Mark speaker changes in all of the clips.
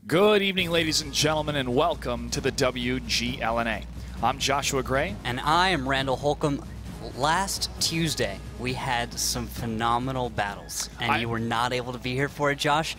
Speaker 1: Good evening, ladies and gentlemen, and welcome to the WGLNA. I'm Joshua Gray.
Speaker 2: And I am Randall Holcomb. Last Tuesday, we had some phenomenal battles, and you were not able to be here for it, Josh.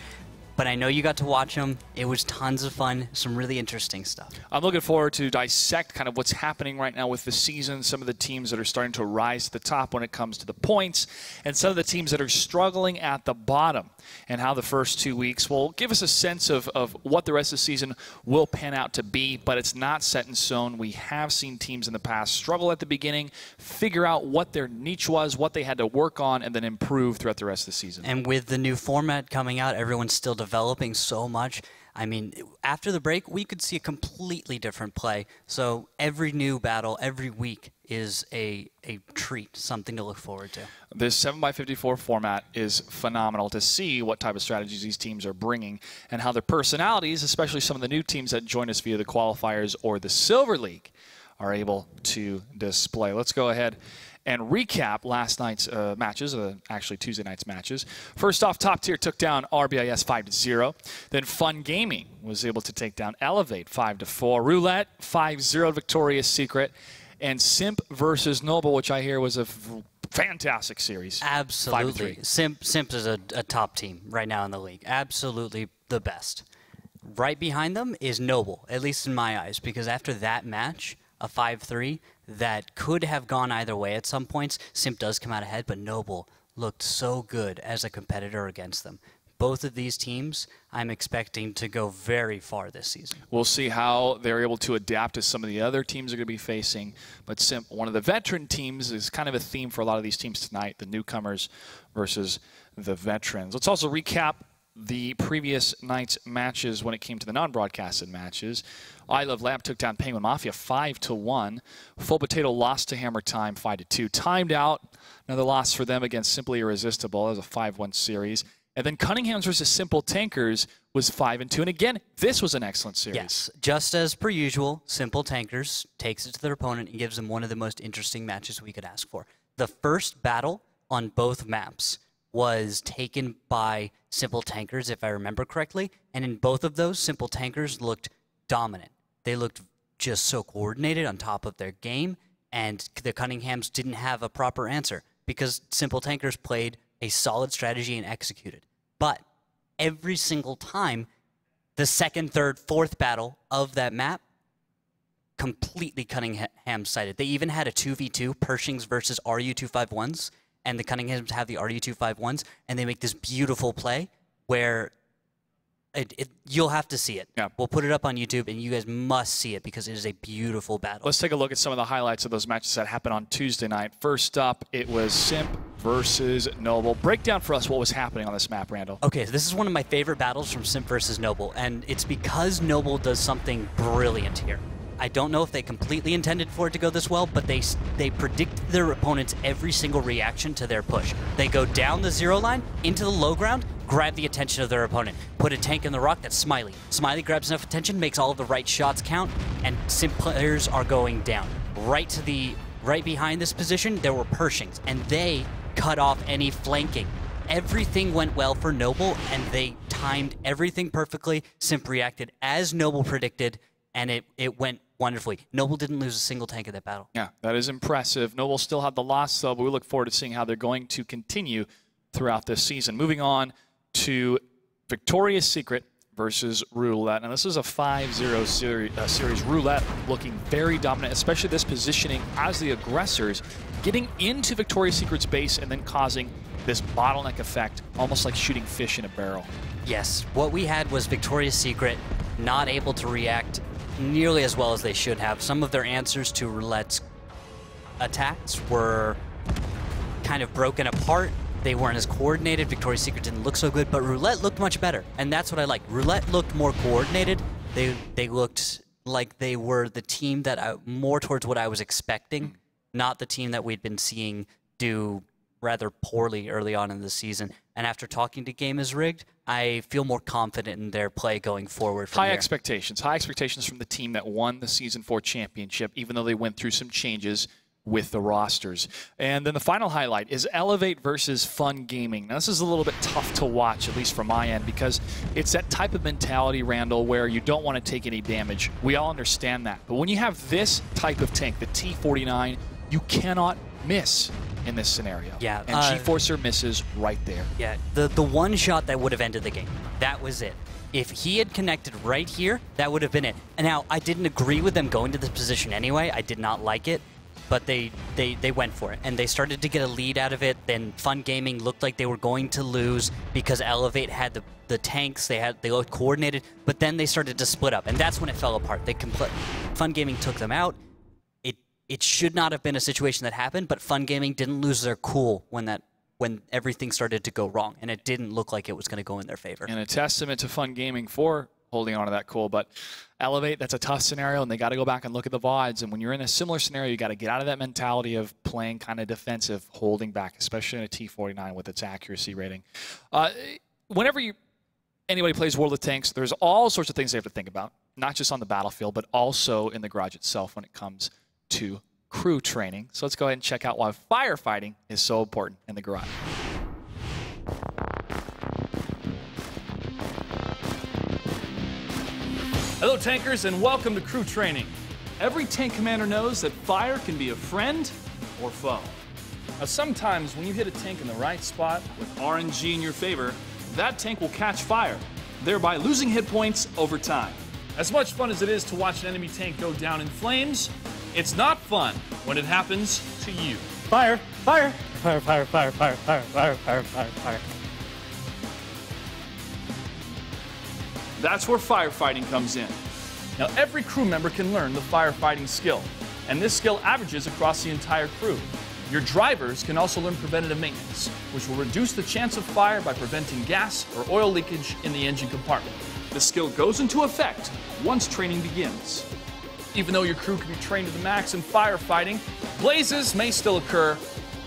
Speaker 2: But I know you got to watch them. It was tons of fun, some really interesting stuff.
Speaker 1: I'm looking forward to dissect kind of what's happening right now with the season, some of the teams that are starting to rise to the top when it comes to the points, and some of the teams that are struggling at the bottom, and how the first 2 weeks will give us a sense of what the rest of the season will pan out to be, but it's not set in stone. We have seen teams in the past struggle at the beginning, figure out what their niche was, what they had to work on, and then improve throughout the rest of the season.
Speaker 2: And with the new format coming out, everyone's still developing so much. I mean, after the break, we could see a completely different play. So every new battle, every week is a treat, something to look forward to.
Speaker 1: This 7x54 format is phenomenal to see what type of strategies these teams are bringing and how their personalities, especially some of the new teams that join us via the qualifiers or the Silver League, are able to display. Let's go ahead and recap last night's matches, actually Tuesday night's matches. First off, Top Tier took down RBIS 5-0. Then Fun Gaming was able to take down Elevate 5-4. Roulette 5-0 Victoria's Secret. And Simp versus Noble, which I hear was a fantastic series.
Speaker 2: Absolutely. Simp is a top team right now in the league. Absolutely the best. Right behind them is Noble, at least in my eyes, because after that match, a 5-3, that could have gone either way at some points. Simp does come out ahead, but Noble looked so good as a competitor against them. Both of these teams, I'm expecting to go very far this season.
Speaker 1: We'll see how they're able to adapt to some of the other teams they're going to be facing. But Simp, one of the veteran teams, is kind of a theme for a lot of these teams tonight, the newcomers versus the veterans. Let's also recap the previous night's matches when it came to the non-broadcasted matches. I Love Lamp took down Penguin Mafia 5-1. Full Potato lost to Hammer Time 5-2. Timed Out, another loss for them against Simply Irresistible as a 5-1 series. And then Cunninghams versus Simple Tankers was 5-2. And again, this was an excellent series.
Speaker 2: Yes, just as per usual, Simple Tankers takes it to their opponent and gives them one of the most interesting matches we could ask for. The first battle on both maps was taken by Simple Tankers, if I remember correctly. And in both of those, Simple Tankers looked dominant. They looked just so coordinated on top of their game, and the Cunninghams didn't have a proper answer because Simple Tankers played a solid strategy and executed. But every single time, the second, third, fourth battle of that map, completely Cunninghams sided. They even had a 2v2, Pershings versus RU251s, and the Cunninghams have the RU251s, and they make this beautiful play where you'll have to see it.
Speaker 1: Yeah.
Speaker 2: We'll put it up on YouTube, and you guys must see it because it is a beautiful battle.
Speaker 1: Let's take a look at some of the highlights of those matches that happened on Tuesday night. First up, it was Simp versus Noble. Break down for us what was happening on this map, Randall.
Speaker 2: Okay, so this is one of my favorite battles from Simp versus Noble, and it's because Noble does something brilliant here. I don't know if they completely intended for it to go this well, but they predict their opponent's every single reaction to their push. They go down the zero line, into the low ground, grab the attention of their opponent. Put a tank in the rock, that's Smiley. Smiley grabs enough attention, makes all of the right shots count, and Simp players are going down. Right behind this position, there were Pershings, and they cut off any flanking. Everything went well for Noble, and they timed everything perfectly. Simp reacted as Noble predicted, and it went wonderfully. Noble didn't lose a single tank in that battle.
Speaker 1: Yeah, that is impressive. Noble still had the loss, though, but we look forward to seeing how they're going to continue throughout this season. Moving on to Victoria's Secret versus Roulette. Now, this is a 5-0 series. Roulette looking very dominant, especially this positioning as the aggressors, getting into Victoria's Secret's base and then causing this bottleneck effect, almost like shooting fish in a barrel.
Speaker 2: Yes, what we had was Victoria's Secret not able to react nearly as well as they should have. Some of their answers to Roulette's attacks were kind of broken apart. They weren't as coordinated. Victoria's Secret didn't look so good, but Roulette looked much better, and that's what I like. Roulette looked more coordinated. They looked like they were the team that more towards what I was expecting, not the team that we'd been seeing do rather poorly early on in the season. And after talking to Game is Rigged, I feel more confident in their play going forward from
Speaker 1: High
Speaker 2: here.
Speaker 1: expectations from the team that won the Season 4 championship, even though they went through some changes with the rosters. And then the final highlight is Elevate versus Fun Gaming. Now, this is a little bit tough to watch, at least from my end, because it's that type of mentality, Randall, where you don't want to take any damage. We all understand that. But when you have this type of tank, the T-49, you cannot miss in this scenario.
Speaker 2: Yeah.
Speaker 1: And G-Forcer misses right there.
Speaker 2: Yeah, the one shot that would have ended the game. That was it. If he had connected right here, that would have been it. And now, I didn't agree with them going to this position anyway. I did not like it. But they went for it, and they started to get a lead out of it. Then Fun Gaming looked like they were going to lose because Elevate had the tanks. They looked coordinated, but then they started to split up, and that's when it fell apart. Fun Gaming took them out. It should not have been a situation that happened, but Fun Gaming didn't lose their cool when everything started to go wrong, and it didn't look like it was going to go in their favor.
Speaker 1: And a testament to Fun Gaming for holding on to that cool, but Elevate, that's a tough scenario, and they got to go back and look at the VODs. And when you're in a similar scenario, you got to get out of that mentality of playing kind of defensive, holding back, especially in a T-49 with its accuracy rating. Whenever anybody plays World of Tanks, there's all sorts of things they have to think about, not just on the battlefield, but also in the garage itself when it comes to crew training. So let's go ahead and check out why firefighting is so important in the garage.
Speaker 3: Hello tankers, and welcome to crew training. Every tank commander knows that fire can be a friend or foe. Now sometimes when you hit a tank in the right spot with RNG in your favor, that tank will catch fire, thereby losing hit points over time. As much fun as it is to watch an enemy tank go down in flames, it's not fun when it happens to you.
Speaker 4: Fire! Fire! Fire, fire, fire, fire, fire, fire, fire, fire, fire.
Speaker 3: That's where firefighting comes in. Now, every crew member can learn the firefighting skill, and this skill averages across the entire crew. Your drivers can also learn preventative maintenance, which will reduce the chance of fire by preventing gas or oil leakage in the engine compartment. The skill goes into effect once training begins. Even though your crew can be trained to the max in firefighting, blazes may still occur.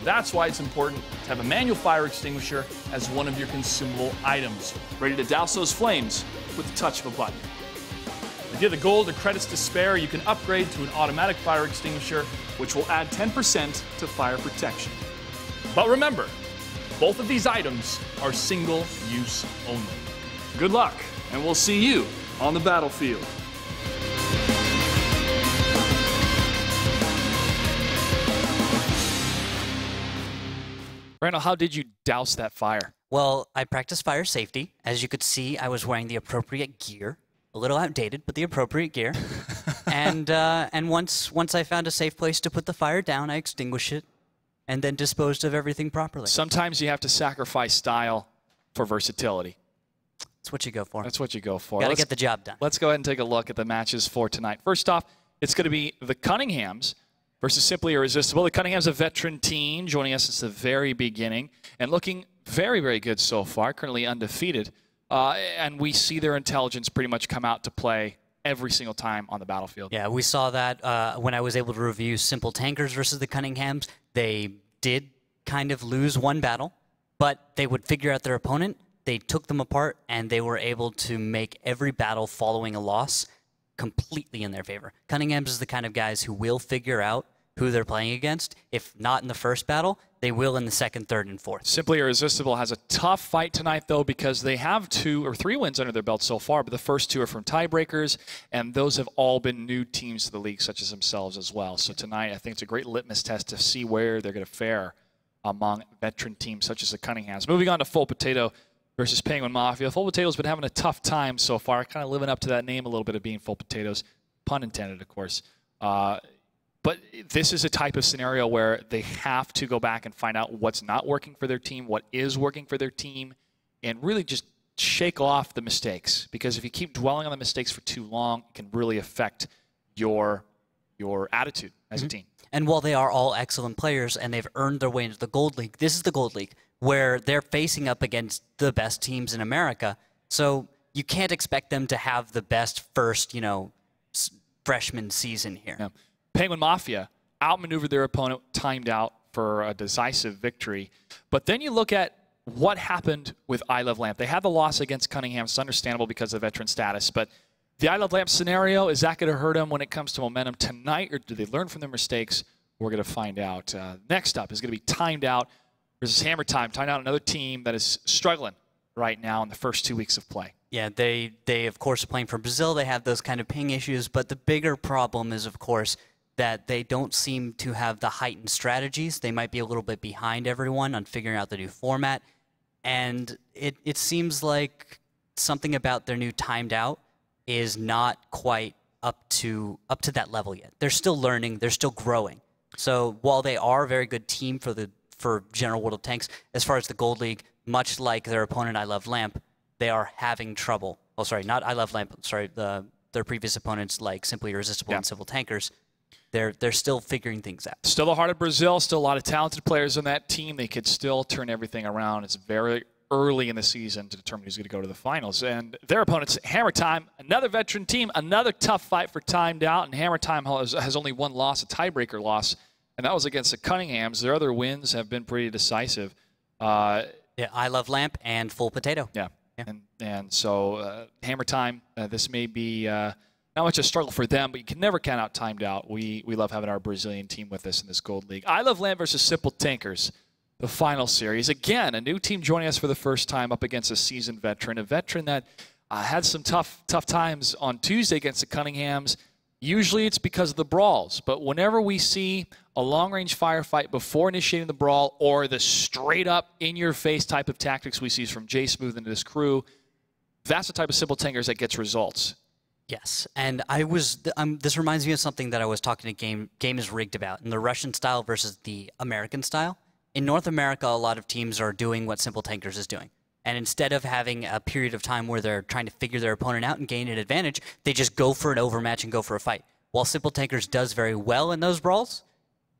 Speaker 3: That's why it's important to have a manual fire extinguisher as one of your consumable items, ready to douse those flames with the touch of a button. If you have the gold or credits to spare, you can upgrade to an automatic fire extinguisher, which will add 10% to fire protection. But remember, both of these items are single use only. Good luck, and we'll see you on the battlefield.
Speaker 1: Randall, how did you douse that fire?
Speaker 2: Well, I practiced fire safety. As you could see, I was wearing the appropriate gear. A little outdated, but the appropriate gear. and once I found a safe place to put the fire down, I extinguished it and then disposed of everything properly.
Speaker 1: Sometimes you have to sacrifice style for versatility.
Speaker 2: That's what you go for.
Speaker 1: That's what you go for.
Speaker 2: Got to get the job done.
Speaker 1: Let's go ahead and take a look at the matches for tonight. First off, it's going to be the Cunninghams versus Simply Irresistible. The Cunninghams, a veteran team, joining us since the very beginning and looking very, very good so far, currently undefeated. And we see their intelligence pretty much come out to play every single time on the battlefield.
Speaker 2: Yeah, we saw that when I was able to review Simple Tankers versus the Cunninghams. They did kind of lose one battle, but they would figure out their opponent. They took them apart, and they were able to make every battle following a loss completely in their favor. Cunninghams is the kind of guys who will figure out who they're playing against. If not in the first battle, they will in the second, third, and fourth.
Speaker 1: Simply Irresistible has a tough fight tonight, though, because they have 2 or 3 wins under their belt so far, but the first 2 are from tiebreakers, and those have all been new teams to the league, such as themselves as well. So tonight, I think it's a great litmus test to see where they're going to fare among veteran teams such as the Cunninghams. Moving on to Full Potato versus Penguin Mafia. Full Potato's been having a tough time so far, kind of living up to that name a little bit of being Full Potatoes. Pun intended, of course. But this is a type of scenario where they have to go back and find out what's not working for their team, what is working for their team, and really just shake off the mistakes. Because if you keep dwelling on the mistakes for too long, it can really affect your attitude as a team.
Speaker 2: And while they are all excellent players and they've earned their way into the Gold League, this is the Gold League where they're facing up against the best teams in America. So you can't expect them to have the best first, freshman season here.
Speaker 1: Yeah. Penguin Mafia outmaneuvered their opponent, timed out for a decisive victory. But then you look at what happened with I Love Lamp. They had the loss against Cunningham. It's understandable because of veteran status. But the I Love Lamp scenario, is that going to hurt them when it comes to momentum tonight? Or do they learn from their mistakes? We're going to find out. Next up is going to be Timed Out versus Hammer Time. Timed Out, another team that is struggling right now in the first 2 weeks of play.
Speaker 2: Yeah, they of course are playing for Brazil. They have those kind of ping issues, but the bigger problem is, of course, that they don't seem to have the heightened strategies. They might be a little bit behind everyone on figuring out the new format, and it seems like something about their new Timed Out is not quite up to that level yet. They're still learning. They're still growing. So while they are a very good team for General World of Tanks, as far as the Gold League, much like their opponent, I Love Lamp, they are having trouble. Oh, sorry, not I Love Lamp. Sorry, their previous opponents like Simply Irresistible and Simple Tankers. They're still figuring things out.
Speaker 1: Still the heart of Brazil. Still a lot of talented players on that team. They could still turn everything around. It's very early in the season to determine who's going to go to the finals. And their opponents, Hammer Time, another veteran team, another tough fight for Timed Out. And Hammer Time has only one loss, a tiebreaker loss, and that was against the Cunninghams. Their other wins have been pretty decisive.
Speaker 2: Yeah, I Love Lamp and Full Potato.
Speaker 1: Yeah. And so Hammer Time, this may be not much a struggle for them, but you can never count out Timed Out. We love having our Brazilian team with us in this Gold League. I Love Lamp versus Simple Tankers, the final series. Again, a new team joining us for the first time up against a seasoned veteran, a veteran that had some tough times on Tuesday against the Cunninghams. Usually it's because of the brawls, but whenever we see a long-range firefight before initiating the brawl or the straight-up, in-your-face type of tactics we see from Jay Smooth and his crew, that's the type of Simple Tankers that gets results.
Speaker 2: Yes, and this reminds me of something that I was talking to Game is Rigged about, in the Russian style versus the American style. In North America, a lot of teams are doing what Simple Tankers is doing. And instead of having a period of time where they're trying to figure their opponent out and gain an advantage, they just go for an overmatch and go for a fight. While Simple Tankers does very well in those brawls,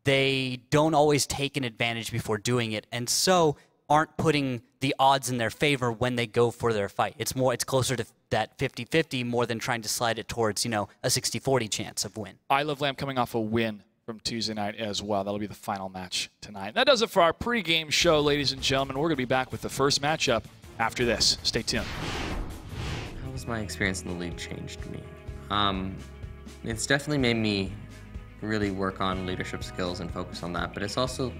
Speaker 2: they don't always take an advantage before doing it, and so aren't putting the odds in their favor when they go for their fight. It's closer to that 50-50 more than trying to slide it towards, a 60-40 chance of win.
Speaker 1: I Love Lamp coming off a win from Tuesday night as well. That'll be the final match tonight. That does it for our pregame show, ladies and gentlemen. We're going to be back with the first matchup after this. Stay tuned.
Speaker 5: How has my experience in the league changed me? It's definitely made me really work on leadership skills and focus on that, but it's also,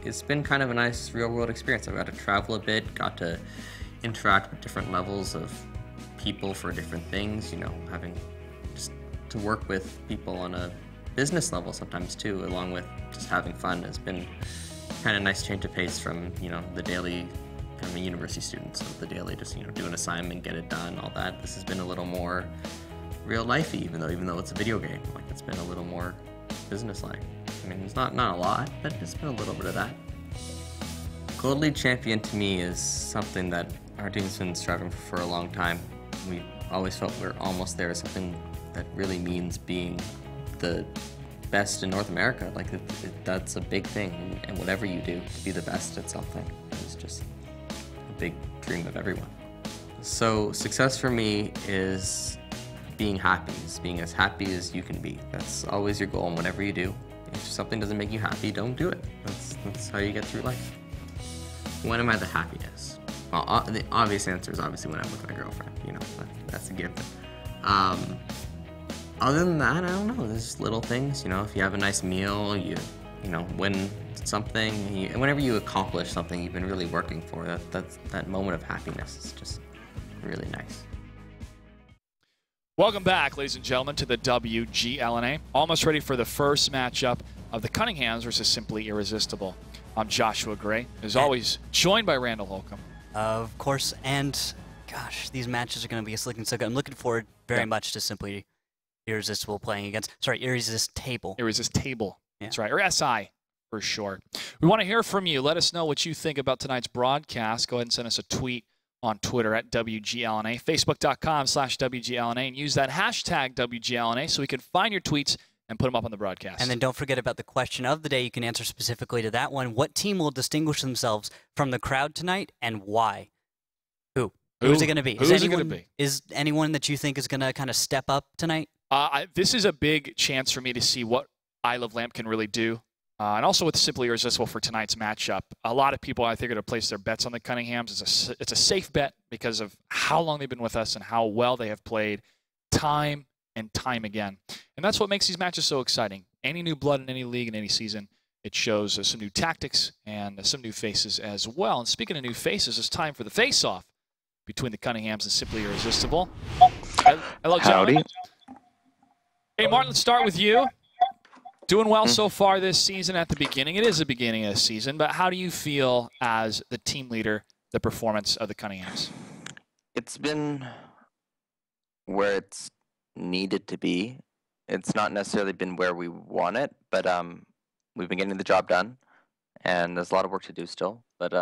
Speaker 5: it's been kind of a nice real-world experience. I've got to travel a bit, got to interact with different levels of people for different things, having just to work with people on a business level sometimes too, along with just having fun. It's been kind of nice change of pace from, the daily kind of a university student, so the daily just, do an assignment, get it done, all that. This has been a little more real lifey, even though it's a video game. Like, it's been a little more business-like. I mean, it's not a lot, but it's been a little bit of that. Gold League champion to me is something that our team's been striving for a long time. We always felt we're almost there. It's something that really means being the best in North America. Like, that's a big thing, and whatever you do to be the best at something is just a big dream of everyone. So success for me is being happy, is being as happy as you can be. That's always your goal, and whatever you do, if something doesn't make you happy, don't do it. That's how you get through life. When am I the happiest? Well, the obvious answer is obviously when I'm with my girlfriend. That's a given. Other than that, I don't know. There's just little things. If you have a nice meal, you win something, and whenever you accomplish something you've been really working for, that moment of happiness is just really nice.
Speaker 1: Welcome back, ladies and gentlemen, to the WGLNA. Almost ready for the first matchup of the Cunninghams versus Simply Irresistible. I'm Joshua Gray, as always, joined by Randall Holcomb.
Speaker 2: Of course, and gosh, these matches are going to be looking so good. I'm looking forward very much to Simply Irresistible playing against, Irresistible.
Speaker 1: Irresistible.
Speaker 2: Yeah.
Speaker 1: That's right, or SI for short. We want to hear from you. Let us know what you think about tonight's broadcast. Go ahead and send us a tweet on Twitter at WGLNA, Facebook.com/WGLNA, and use that hashtag WGLNA so we can find your tweets and put them up on the broadcast.
Speaker 2: And then don't forget about the question of the day. You can answer specifically to that one. What team will distinguish themselves from the crowd tonight, and why? Who's it going to be?
Speaker 1: Who's it going to be?
Speaker 2: Is anyone that you think is going to kind of step up tonight?
Speaker 1: This is a big chance for me to see what I Love Lamp can really do. And also with Simply Irresistible for tonight's matchup. A lot of people, I think, are going to place their bets on the Cunninghams. It's a safe bet because of how long they've been with us and how well they have played time and time again. And that's what makes these matches so exciting. Any new blood in any league in any season, it shows some new tactics and some new faces as well. And speaking of new faces, it's time for the face-off between the Cunninghams and Simply Irresistible. Hello, gentlemen. Hey, Martin, let's start with you. Doing well so far this season at the beginning. It is the beginning of the season, but how do you feel as the team leader, the performance of the Cunninghams?
Speaker 6: It's been where it's needed to be. It's not necessarily been where we want it, but we've been getting the job done, and there's a lot of work to do still, but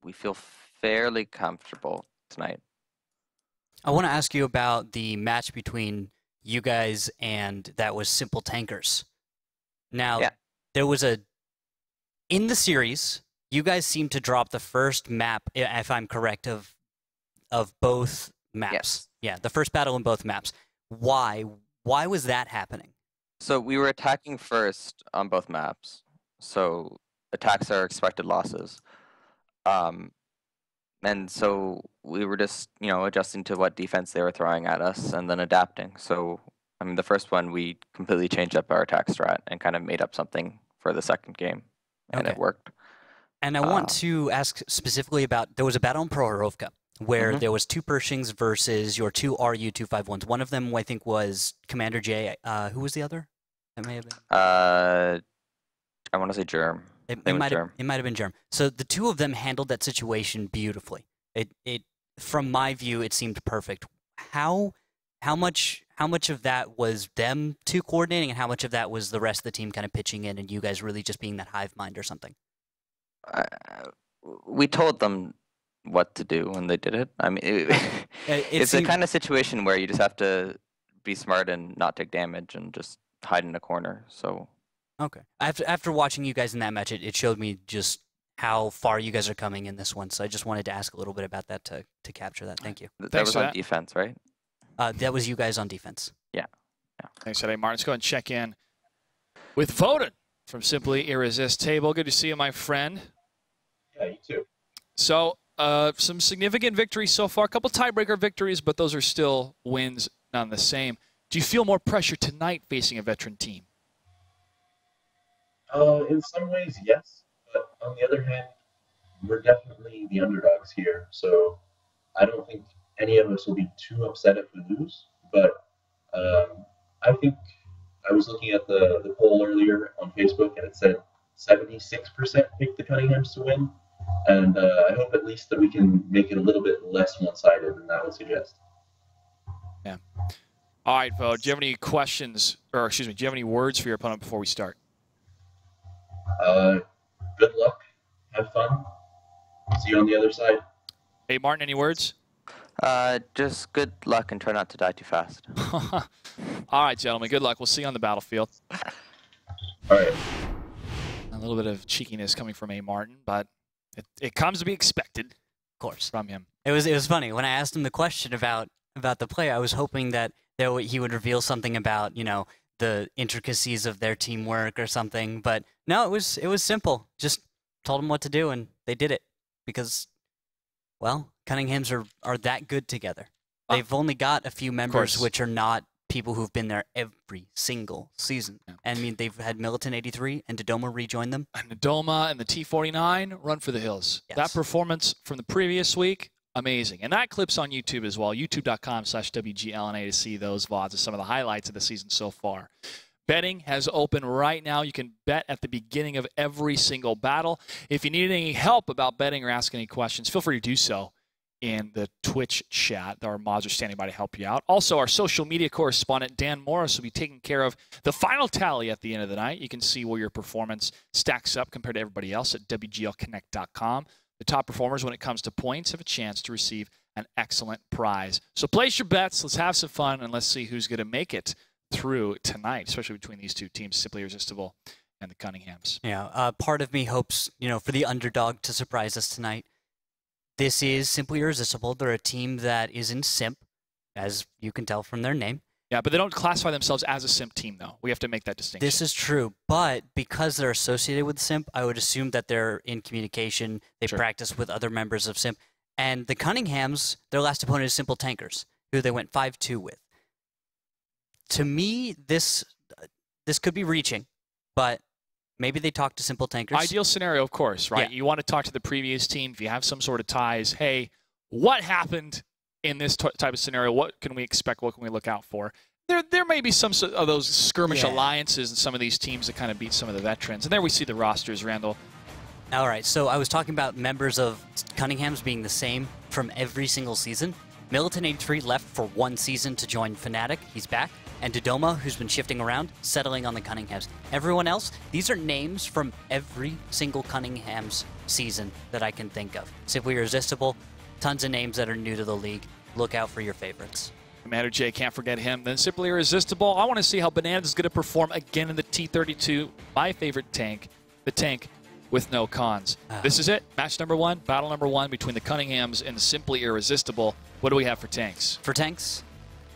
Speaker 6: we feel fairly comfortable tonight.
Speaker 2: I want to ask you about the match between you guys and that was Simple Tankers. Now, there was in the series, you guys seemed to drop the first map, if I'm correct, of both maps.
Speaker 6: Yes.
Speaker 2: Yeah, the first battle in both maps. Why? Why was that happening?
Speaker 6: So we were attacking first on both maps. So attacks are expected losses. And so we were just, adjusting to what defense they were throwing at us and then adapting. So, the first one, we completely changed up our attack strat and kind of made up something for the second game, and it worked.
Speaker 2: And I want to ask specifically about, there was a battle in Prohorovka where there was 2 Pershings versus your 2 RU-251s. One of them, I think, was Commander J. Who was the other? That may have been.
Speaker 6: I want to say Germ.
Speaker 2: It might have been Germ. So the 2 of them handled that situation beautifully. It from my view, it seemed perfect. How much of that was them 2 coordinating, and how much of that was the rest of the team kind of pitching in, and you guys really just being that hive mind or something?
Speaker 6: We told them what to do when they did it. It's a kind of situation where you just have to be smart and not take damage and just hide in a corner. So.
Speaker 2: Okay. After watching you guys in that match, it showed me just how far you guys are coming in this one. So I just wanted to ask a little bit about that to capture that. Thank you.
Speaker 6: That was on defense, right?
Speaker 2: That was you guys on defense.
Speaker 6: Yeah.
Speaker 1: Thanks for that, Martin. Let's go and check in with Voden from Simply Irresistible. Good to see you, my friend.
Speaker 7: Yeah, you too.
Speaker 1: So some significant victories so far. A couple tiebreaker victories, but those are still wins, none the same. Do you feel more pressure tonight facing a veteran team?
Speaker 7: In some ways, yes. But on the other hand, we're definitely the underdogs here. So I don't think any of us will be too upset if we lose. But I think I was looking at the poll earlier on Facebook, and it said 76% picked the Cunninghams to win. And I hope at least that we can make it a little bit less one-sided than that would suggest.
Speaker 1: Yeah. All right, Vo, do you have any questions, or excuse me, do you have any words for your opponent before we start?
Speaker 7: Good luck. Have fun. See you on the other side.
Speaker 1: Hey, Martin, any words?
Speaker 6: Just good luck and try not to die too fast.
Speaker 1: All right, gentlemen, good luck. We'll see you on the battlefield.
Speaker 7: All right.
Speaker 1: A little bit of cheekiness coming from A. Martin, but it comes to be expected,
Speaker 2: Of course.
Speaker 1: from him.
Speaker 2: It was funny. When I asked him the question about the play, I was hoping that he would reveal something about, the intricacies of their teamwork or something. But no, it was simple. Just told them what to do, and they did it. Because, well, Cunninghams are that good together.
Speaker 1: Oh.
Speaker 2: They've only got a few members which are not people who've been there every single season. Yeah. And they've had Militant 83 and Dodoma rejoin them.
Speaker 1: And Dodoma and the T49 run for the hills.
Speaker 2: Yes.
Speaker 1: That performance from the previous week, amazing. And that clip's on YouTube as well, youtube.com/WGLNA to see those VODs of some of the highlights of the season so far. Betting has opened right now. You can bet at the beginning of every single battle. If you need any help about betting or ask any questions, feel free to do so in the Twitch chat. Our mods are standing by to help you out. Also, our social media correspondent, Dan Morris, will be taking care of the final tally at the end of the night. You can see where your performance stacks up compared to everybody else at WGLConnect.com. The top performers, when it comes to points, have a chance to receive an excellent prize. So place your bets, let's have some fun, and let's see who's going to make it through tonight, especially between these two teams, Simply Irresistible and the Cunninghams.
Speaker 2: Yeah, part of me hopes, for the underdog to surprise us tonight. This is Simply Irresistible. They're a team that is in Simp, as you can tell from their name.
Speaker 1: Yeah, but they don't classify themselves as a Simp team, though. We have to make that distinction.
Speaker 2: This is true, but because they're associated with Simp, I would assume that they're in communication. They practice with other members of Simp. And the Cunninghams, their last opponent is Simple Tankers, who they went 5-2 with. to me, this could be reaching, but maybe they talk to Simple Tankers.
Speaker 1: Ideal scenario, of course, right?
Speaker 2: Yeah.
Speaker 1: You want to talk to the previous team. If you have some sort of ties, hey, what happened in this type of scenario? What can we expect? What can we look out for? There may be some of those skirmish alliances in some of these teams that kind of beat some of the veterans. And there we see the rosters, Randall.
Speaker 2: All right, so I was talking about members of Cunninghams being the same from every single season. Militant 83 left for 1 season to join Fnatic. He's back. And Dodoma, who's been shifting around, settling on the Cunninghams. Everyone else, these are names from every single Cunninghams season that I can think of. Simply Irresistible, tons of names that are new to the league. Look out for your favorites.
Speaker 1: Commander J, can't forget him. Then Simply Irresistible. I want to see how Bananas is going to perform again in the T32. My favorite tank, the tank with no cons. This is it. Match number 1, battle number 1 between the Cunninghams and Simply Irresistible. What do we have for tanks?
Speaker 2: For tanks,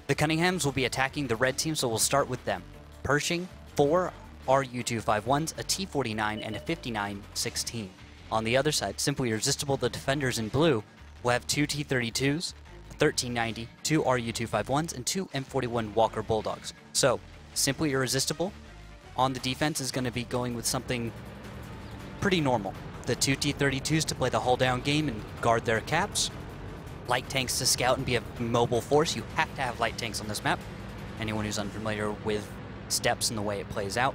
Speaker 2: the Cunninghams will be attacking the red team, so we'll start with them. Pershing, 4 RU-251s, a T-49, and a 59-16. On the other side, Simply Irresistible, the defenders in blue, will have 2 T-32s, 1390, 2 RU-251s, and 2 M41 Walker Bulldogs. So, Simply Irresistible on the defense is going to be going with something pretty normal. The 2 T-32s to play the hull-down game and guard their caps. Light tanks to scout and be a mobile force. You have to have light tanks on this map. Anyone who's unfamiliar with steps and the way it plays out.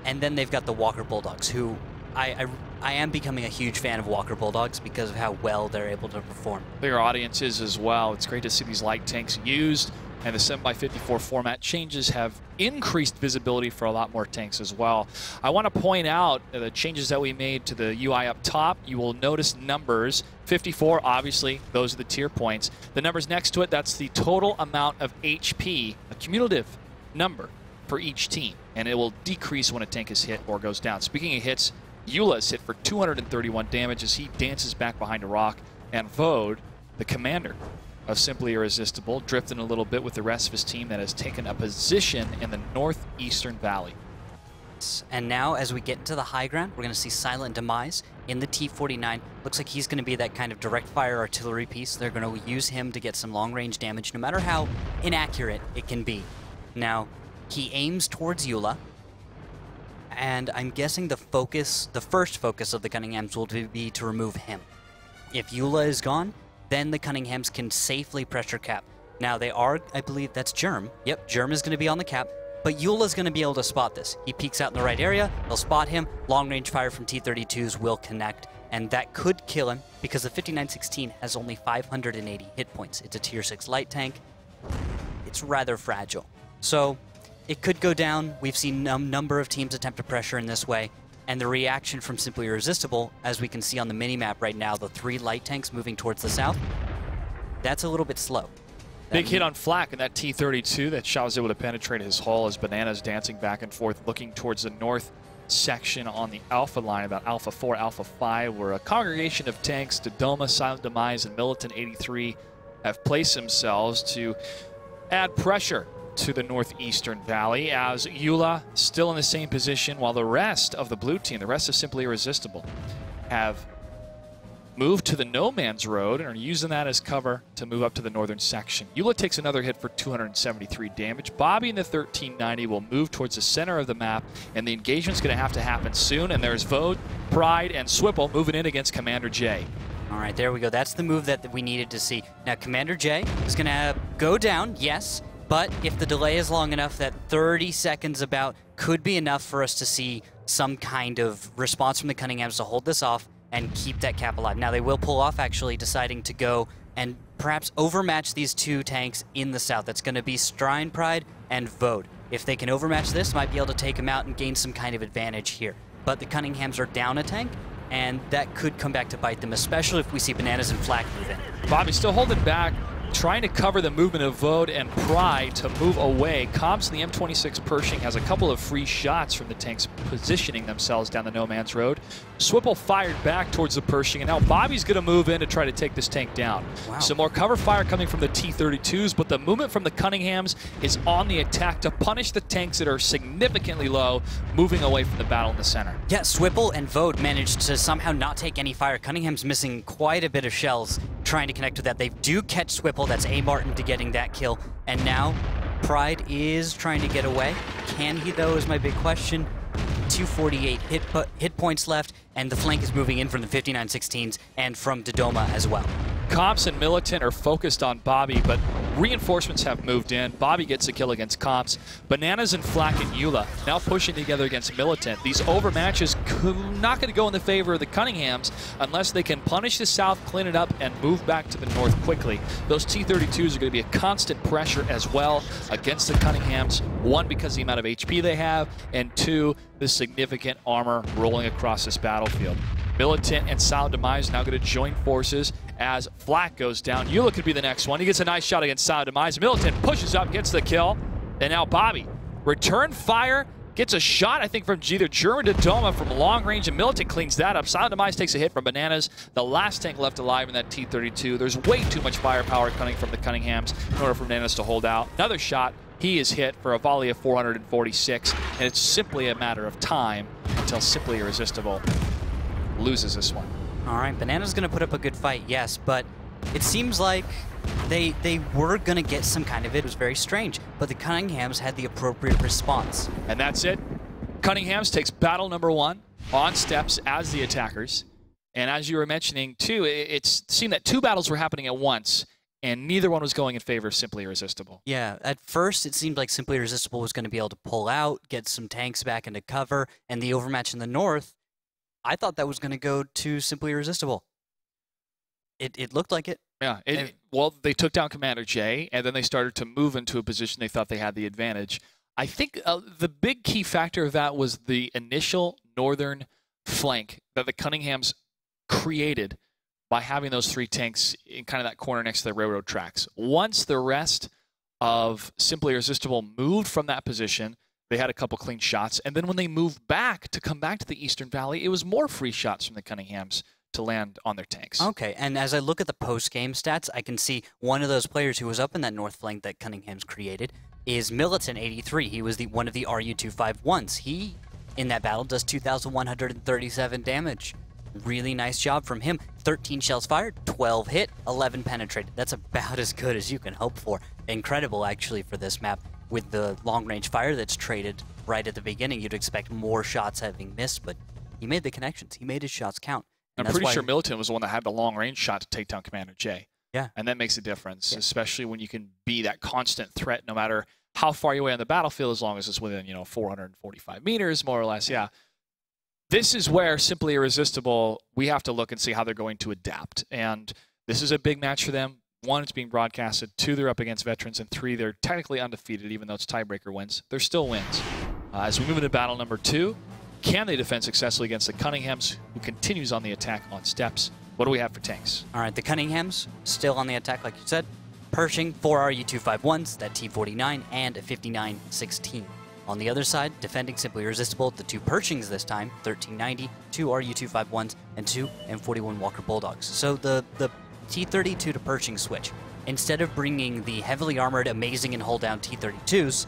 Speaker 2: And then they've got the Walker Bulldogs, who I am becoming a huge fan of Walker Bulldogs because of how well they're able to perform.
Speaker 1: Bigger audiences as well. It's great to see these light tanks used, and the 7x54 format changes have increased visibility for a lot more tanks as well. I want to point out the changes that we made to the UI up top. You will notice numbers. 54, obviously, those are the tier points. The numbers next to it, that's the total amount of HP, a cumulative number for each team, and it will decrease when a tank is hit or goes down. Speaking of hits, Eula is hit for 231 damage as he dances back behind a rock, and Vode, the commander of Simply Irresistible, drifting a little bit with the rest of his team that has taken a position in the northeastern valley.
Speaker 2: And now, as we get into the high ground, we're going to see Silent Demise in the T-49. Looks like he's going to be that kind of direct fire artillery piece. They're going to use him to get some long-range damage, no matter how inaccurate it can be. Now, he aims towards Eula, and I'm guessing the first focus of the Cunninghams will be to remove him. If Eula is gone, then the Cunninghams can safely pressure cap. Now they are, I believe that's Germ. Yep, Germ is going to be on the cap, but Eula's going to be able to spot this. He peeks out in the right area, they'll spot him, long-range fire from T-32s will connect, and that could kill him because the 5916 has only 580 hit points. It's a tier 6 light tank. It's rather fragile. So it could go down. We've seen a number of teams attempt to pressure in this way, and the reaction from Simply Irresistible, as we can see on the minimap right now, the 3 light tanks moving towards the south, that's a little bit slow.
Speaker 1: Big hit on Flak in that T-32. That shot was able to penetrate his hull as Bananas dancing back and forth, looking towards the north section on the Alpha line, about Alpha 4, Alpha 5, where a congregation of tanks, Dodoma, Silent Demise, and Militant 83 have placed themselves to add pressure to the northeastern valley, as Eula still in the same position, while the rest of the blue team, the rest of Simply Irresistible, have moved to the No Man's Road and are using that as cover to move up to the northern section. Eula takes another hit for 273 damage. Bobby in the 1390 will move towards the center of the map, and the engagement's going to have to happen soon, and there's Vode, Pride, and Swipple moving in against Commander J.
Speaker 2: All right, there we go. That's the move that we needed to see. Now, Commander J is going to go down, yes, but if the delay is long enough, that 30 seconds about could be enough for us to see some kind of response from the Cunninghams to hold this off and keep that cap alive. Now, they will pull off, actually, deciding to go and perhaps overmatch these 2 tanks in the south. That's going to be Strine Pride and Vode. If they can overmatch this, might be able to take them out and gain some kind of advantage here. But the Cunninghams are down a tank, and that could come back to bite them, especially if we see Bananas and Flak move in.
Speaker 1: Bobby still holding back, trying to cover the movement of Vode and Pride to move away. Cobbs in the M26 Pershing has a couple of free shots from the tanks positioning themselves down the No Man's Road. Swipple fired back towards the Pershing, and now Bobby's going to move in to try to take this tank down.
Speaker 2: Wow.
Speaker 1: Some more cover fire coming from the T-32s, but the movement from the Cunninghams is on the attack to punish the tanks that are significantly low, moving away from the battle in the center.
Speaker 2: Yeah, Swipple and Vode managed to somehow not take any fire. Cunningham's missing quite a bit of shells trying to connect with that. They do catch Swipple. That's A. Martin to getting that kill. And now Pride is trying to get away. Can he, though, is my big question. 248 hit points left, and the flank is moving in from the 59-16s and from Dodoma as well.
Speaker 1: Comps and Militant are focused on Bobby, but reinforcements have moved in. Bobby gets a kill against Comps. Bananas and Flack and Eula now pushing together against Militant. These overmatches not going to go in the favor of the Cunninghams unless they can punish the south, clean it up, and move back to the north quickly. Those T-32s are going to be a constant pressure as well against the Cunninghams. One, because of the amount of HP they have, and two, the significant armor rolling across this battlefield. Militant and Silent Demise now going to join forces as Flack goes down. Eula could be the next one. He gets a nice shot against Silent Demise. Militant pushes up, gets the kill. And now Bobby. Return fire. Gets a shot, I think, from either German Dodoma from long range, and Militant cleans that up. Silent Demise takes a hit from Bananas. The last tank left alive in that T-32. There's way too much firepower coming from the Cunninghams in order for Bananas to hold out. Another shot. He is hit for a volley of 446, and it's simply a matter of time until Simply Irresistible loses this one.
Speaker 2: All right, Banana's going to put up a good fight, yes, but it seems like they were going to get some kind of it. It was very strange, but the Cunninghams had the appropriate response.
Speaker 1: And that's it. Cunninghams takes battle number 1 on steps as the attackers. And as you were mentioning, too, it seemed that 2 battles were happening at once, and neither one was going in favor of Simply Irresistible.
Speaker 2: Yeah, at first it seemed like Simply Irresistible was going to be able to pull out, get some tanks back into cover, and the overmatch in the north, I thought that was going to go to Simply Irresistible. It looked like it.
Speaker 1: Yeah, well, they took down Commander J, and then they started to move into a position they thought they had the advantage. I think the big key factor of that was the initial northern flank that the Cunninghams created by having those 3 tanks in kind of that corner next to the railroad tracks. Once the rest of Simply Irresistible moved from that position, they had a couple clean shots, and then when they moved back to come back to the Eastern Valley, it was more free shots from the Cunninghams to land on their tanks.
Speaker 2: Okay, and as I look at the post-game stats, I can see one of those players who was up in that north flank that Cunninghams created is Militant 83. He was one of the RU-251s. He, in that battle, does 2,137 damage. Really nice job from him. 13 shells fired, 12 hit, 11 penetrated. That's about as good as you can hope for. Incredible, actually, for this map. With the long-range fire that's traded right at the beginning, you'd expect more shots having missed, but he made the connections. He made his shots count.
Speaker 1: I'm pretty sure Militant was the one that had the long-range shot to take down Commander J.
Speaker 2: Yeah.
Speaker 1: And that makes a difference, especially when you can be that constant threat no matter how far you're away on the battlefield, as long as it's within, 445 meters, more or less. Yeah. This is where Simply Irresistible, we have to look and see how they're going to adapt. And this is a big match for them. 1, it's being broadcasted. 2, they're up against veterans. And 3, they're technically undefeated, even though it's tiebreaker wins. They're still wins. As we move into battle number 2, can they defend successfully against the Cunninghams, who continues on the attack on steps? What do we have for tanks?
Speaker 2: All right, the Cunninghams still on the attack, like you said. Pershing, 4 RU-251s, that T-49, and a 59-16. On the other side, defending Simply Irresistible, the 2 Pershings this time, 1390, 2 RU-251s, and 2 M41 Walker Bulldogs. So the T-32 to Pershing switch. Instead of bringing the heavily armored, amazing and hold down T-32s,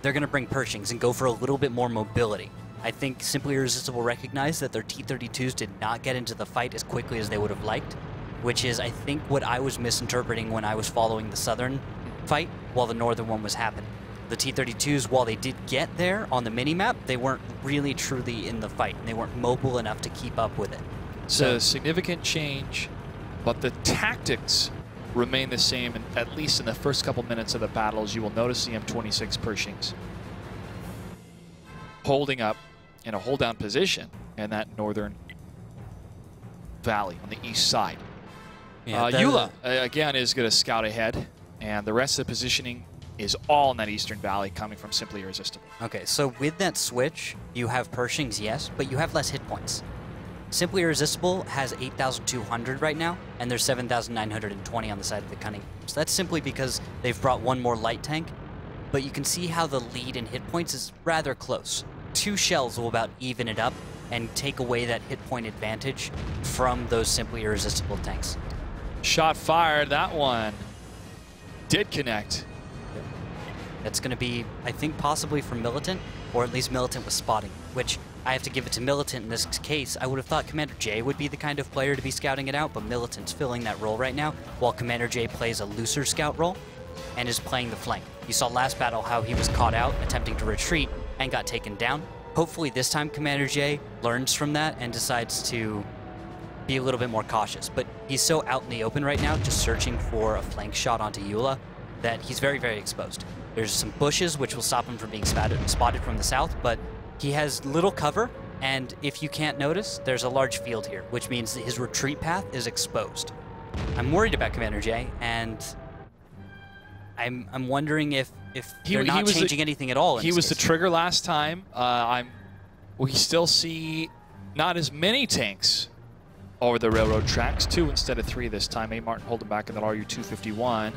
Speaker 2: they're going to bring Pershings and go for a little bit more mobility. I think Simply Irresistible recognized that their T-32s did not get into the fight as quickly as they would have liked, which is, I think, what I was misinterpreting when I was following the southern fight while the northern one was happening. The T-32s, while they did get there on the mini-map, they weren't really truly in the fight. They weren't mobile enough to keep up with it.
Speaker 1: So, significant change, but the tactics remain the same, and at least in the first couple minutes of the battles. You will notice the M26 Pershings holding up in a hold-down position in that northern valley on the east side.
Speaker 2: Yeah,
Speaker 1: Eula, again, is going to scout ahead, and the rest of the positioning is all in that eastern valley coming from Simply Irresistible.
Speaker 2: Okay, so with that switch, you have Pershings, yes, but you have less hit points. Simply Irresistible has 8,200 right now, and there's 7,920 on the side of the Cunninghams. So that's simply because they've brought one more light tank, but you can see how the lead in hit points is rather close. 2 shells will about even it up and take away that hit point advantage from those Simply Irresistible tanks.
Speaker 1: Shot fired. That one did connect.
Speaker 2: That's going to be, I think, possibly from Militant, or at least Militant was spotting, which I have to give it to Militant in this case. I would have thought Commander J would be the kind of player to be scouting it out, but Militant's filling that role right now, while Commander J plays a looser scout role. and is playing the flank. You saw last battle how he was caught out attempting to retreat and got taken down. Hopefully this time Commander J learns from that and decides to be a little bit more cautious. But he's so out in the open right now, just searching for a flank shot onto Eula, that he's very, very exposed. There's some bushes which will stop him from being spotted from the south, but he has little cover, and if you can't notice, there's a large field here, which means that his retreat path is exposed. I'm worried about Commander J, and I'm wondering if they're not changing anything at all.
Speaker 1: He was the trigger last time. We still see not as many tanks over the railroad tracks, 2 instead of 3 this time. A. Martin holding back in that RU-251.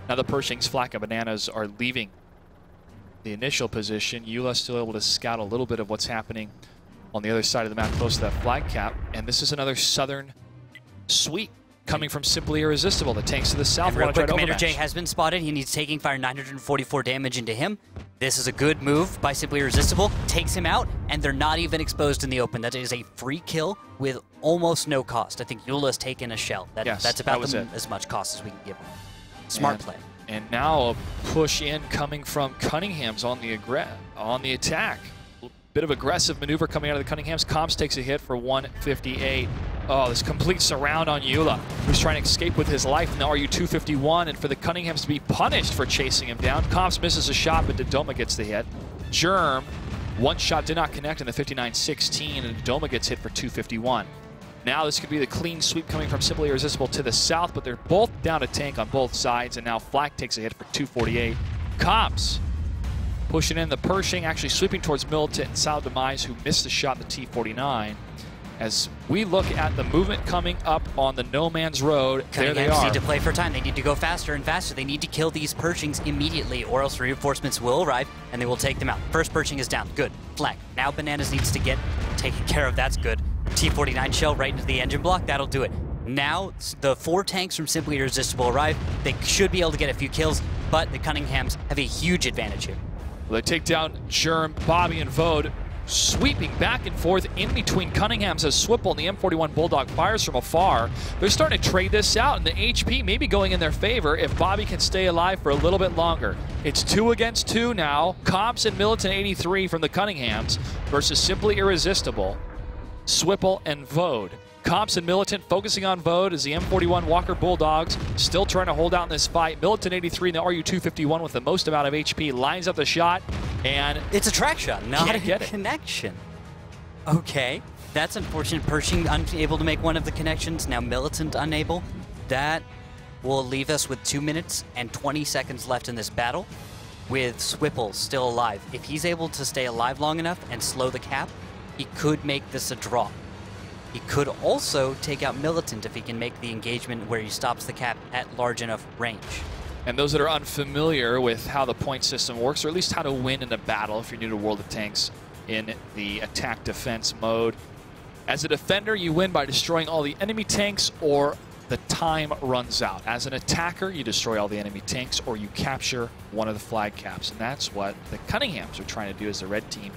Speaker 1: Now the Pershings, Flak, and Bananas are leaving the initial position. Eula still able to scout a little bit of what's happening on the other side of the map close to that flag cap. And this is another southern sweep coming from Simply Irresistible. The tanks to the south.
Speaker 2: And real quick, Commander J has been spotted. He needs taking fire, 944 damage into him. This is a good move by Simply Irresistible. Takes him out, and they're not even exposed in the open. That is a free kill with almost no cost. I think Eula's taken a shell. That's about as much cost as we can give him. Smart play.
Speaker 1: And now a push in coming from Cunninghams on the attack. Bit of aggressive maneuver coming out of the Cunninghams. Comps takes a hit for 158. Oh, this complete surround on Eula, who's trying to escape with his life in the RU-251, and for the Cunninghams to be punished for chasing him down. Comps misses a shot, but Dodoma gets the hit. Germ, one shot did not connect in the 59-16, and Dodoma gets hit for 251. Now this could be the clean sweep coming from Simply Irresistible to the south, but they're both down a tank on both sides, and now Flak takes a hit for 248. Comps pushing in the Pershing, actually sweeping towards Militant and Sal Demise, who missed the shot in the T-49. As we look at the movement coming up on the No Man's Road, there they are.
Speaker 2: Need to play for time. They need to go faster and faster. They need to kill these Pershings immediately, or else reinforcements will arrive and they will take them out. First Pershing is down. Good. Flag. Now Bananas needs to get taken care of. That's good. T-49 shell right into the engine block. That'll do it. Now the 4 tanks from Simply Irresistible arrive. They should be able to get a few kills, but the Cunninghams have a huge advantage here.
Speaker 1: Well, they take down Germ, Bobby, and Vode, sweeping back and forth in between Cunninghams as Swipple and the M41 Bulldog fires from afar. They're starting to trade this out, and the HP may be going in their favor if Bobby can stay alive for a little bit longer. It's 2 against 2 now. Comps and Militant 83 from the Cunninghams versus Simply Irresistible, Swipple, and Vode. Comps and Militant focusing on Vode as the M41 Walker Bulldogs still trying to hold out in this fight. Militant 83 in the RU-251 with the most amount of HP lines up the shot, and
Speaker 2: it's a track shot, not a connection. Okay, that's unfortunate. Pershing unable to make one of the connections. Now Militant unable. That will leave us with 2 minutes and 20 seconds left in this battle, with Swipple still alive. If he's able to stay alive long enough and slow the cap, he could make this a draw. He could also take out Militant if he can make the engagement where he stops the cap at large enough range.
Speaker 1: And those that are unfamiliar with how the point system works, or at least how to win in a battle if you're new to World of Tanks in the attack defense mode. As a defender, you win by destroying all the enemy tanks or the time runs out. As an attacker, you destroy all the enemy tanks or you capture one of the flag caps. And that's what the Cunninghams are trying to do as the red team.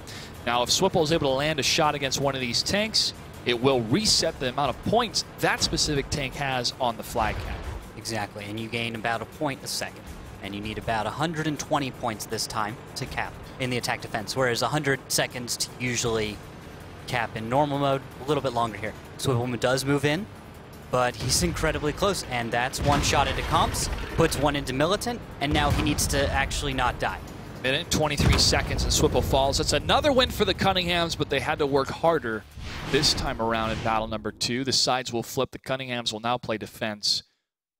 Speaker 1: Now, if Swipple is able to land a shot against one of these tanks, it will reset the amount of points that specific tank has on the flag cap.
Speaker 2: Exactly, and you gain about a point a second. And you need about 120 points this time to cap in the attack defense, whereas 100 seconds to usually cap in normal mode, a little bit longer here. Swivelman does move in, but he's incredibly close, and that's one shot into Comps, puts one into Militant, and now he needs to actually not die.
Speaker 1: Minute 23 seconds and Swipple falls. It's another win for the Cunninghams, but they had to work harder this time around in battle number 2. The sides will flip. The Cunninghams will now play defense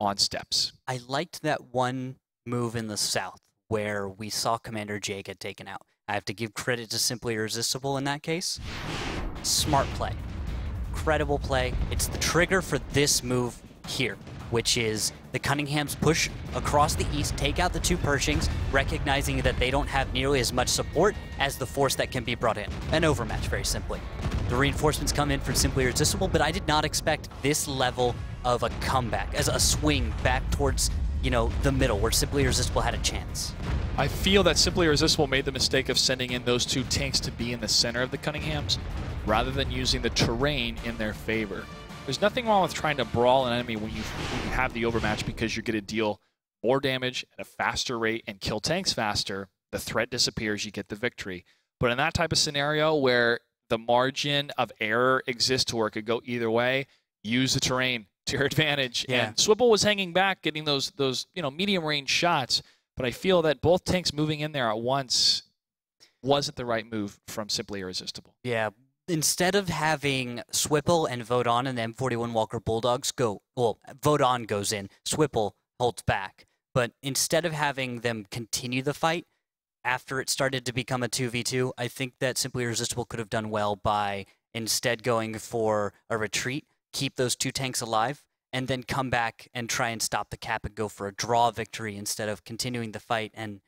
Speaker 1: on steps.
Speaker 2: I liked that one move in the south where we saw Commander J get taken out. I have to give credit to Simply Irresistible in that case. Smart play. Incredible play. It's the trigger for this move here, which is the Cunninghams push across the east, take out the 2 Pershings, recognizing that they don't have nearly as much support as the force that can be brought in. An overmatch, very simply. The reinforcements come in for Simply Irresistible, but I did not expect this level of a comeback, as a swing back towards, the middle, where Simply Irresistible had a chance.
Speaker 1: I feel that Simply Irresistible made the mistake of sending in those 2 tanks to be in the center of the Cunninghams, rather than using the terrain in their favor. There's nothing wrong with trying to brawl an enemy when you have the overmatch, because you're going to deal more damage at a faster rate and kill tanks faster, the threat disappears, you get the victory. But in that type of scenario where the margin of error exists to where it could go either way, use the terrain to your advantage.
Speaker 2: Yeah.
Speaker 1: And Swibble was hanging back, getting those medium range shots. But I feel that both tanks moving in there at once wasn't the right move from Simply Irresistible.
Speaker 2: Yeah. Instead of having Swipple and Vodon and the M41 Walker Bulldogs go, well, Vodon goes in, Swipple holds back. But instead of having them continue the fight after it started to become a 2v2, I think that Simply Irresistible could have done well by instead going for a retreat, keep those 2 tanks alive, and then come back and try and stop the cap and go for a draw victory instead of continuing the fight and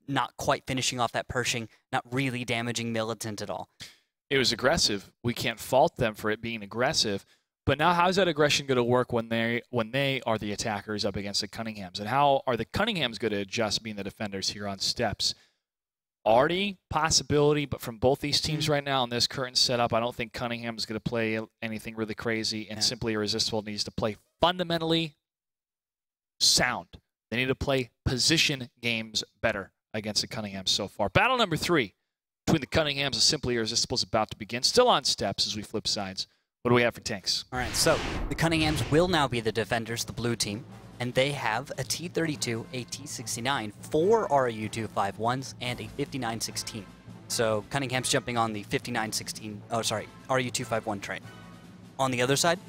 Speaker 2: not quite finishing off that Pershing, not really damaging Militant at all.
Speaker 1: It was aggressive. We can't fault them for it being aggressive. But now how's that aggression going to work when they are the attackers up against the Cunninghams? And how are the Cunninghams going to adjust being the defenders here on steps? Already possibility, but from both these teams right now in this current setup, I don't think Cunningham is going to play anything really crazy, and Simply Irresistible needs to play fundamentally sound. They need to play position games better against the Cunninghams so far. Battle number 3 between the Cunninghams and Simply Irresistible is about to begin. Still on steps as we flip sides. What do we have for tanks?
Speaker 2: All right, so the Cunninghams will now be the defenders, the blue team, and they have a T-32, a T-69, 4 RU-251s, and a 5916. So Cunningham's jumping on the RU-251 train. On the other side,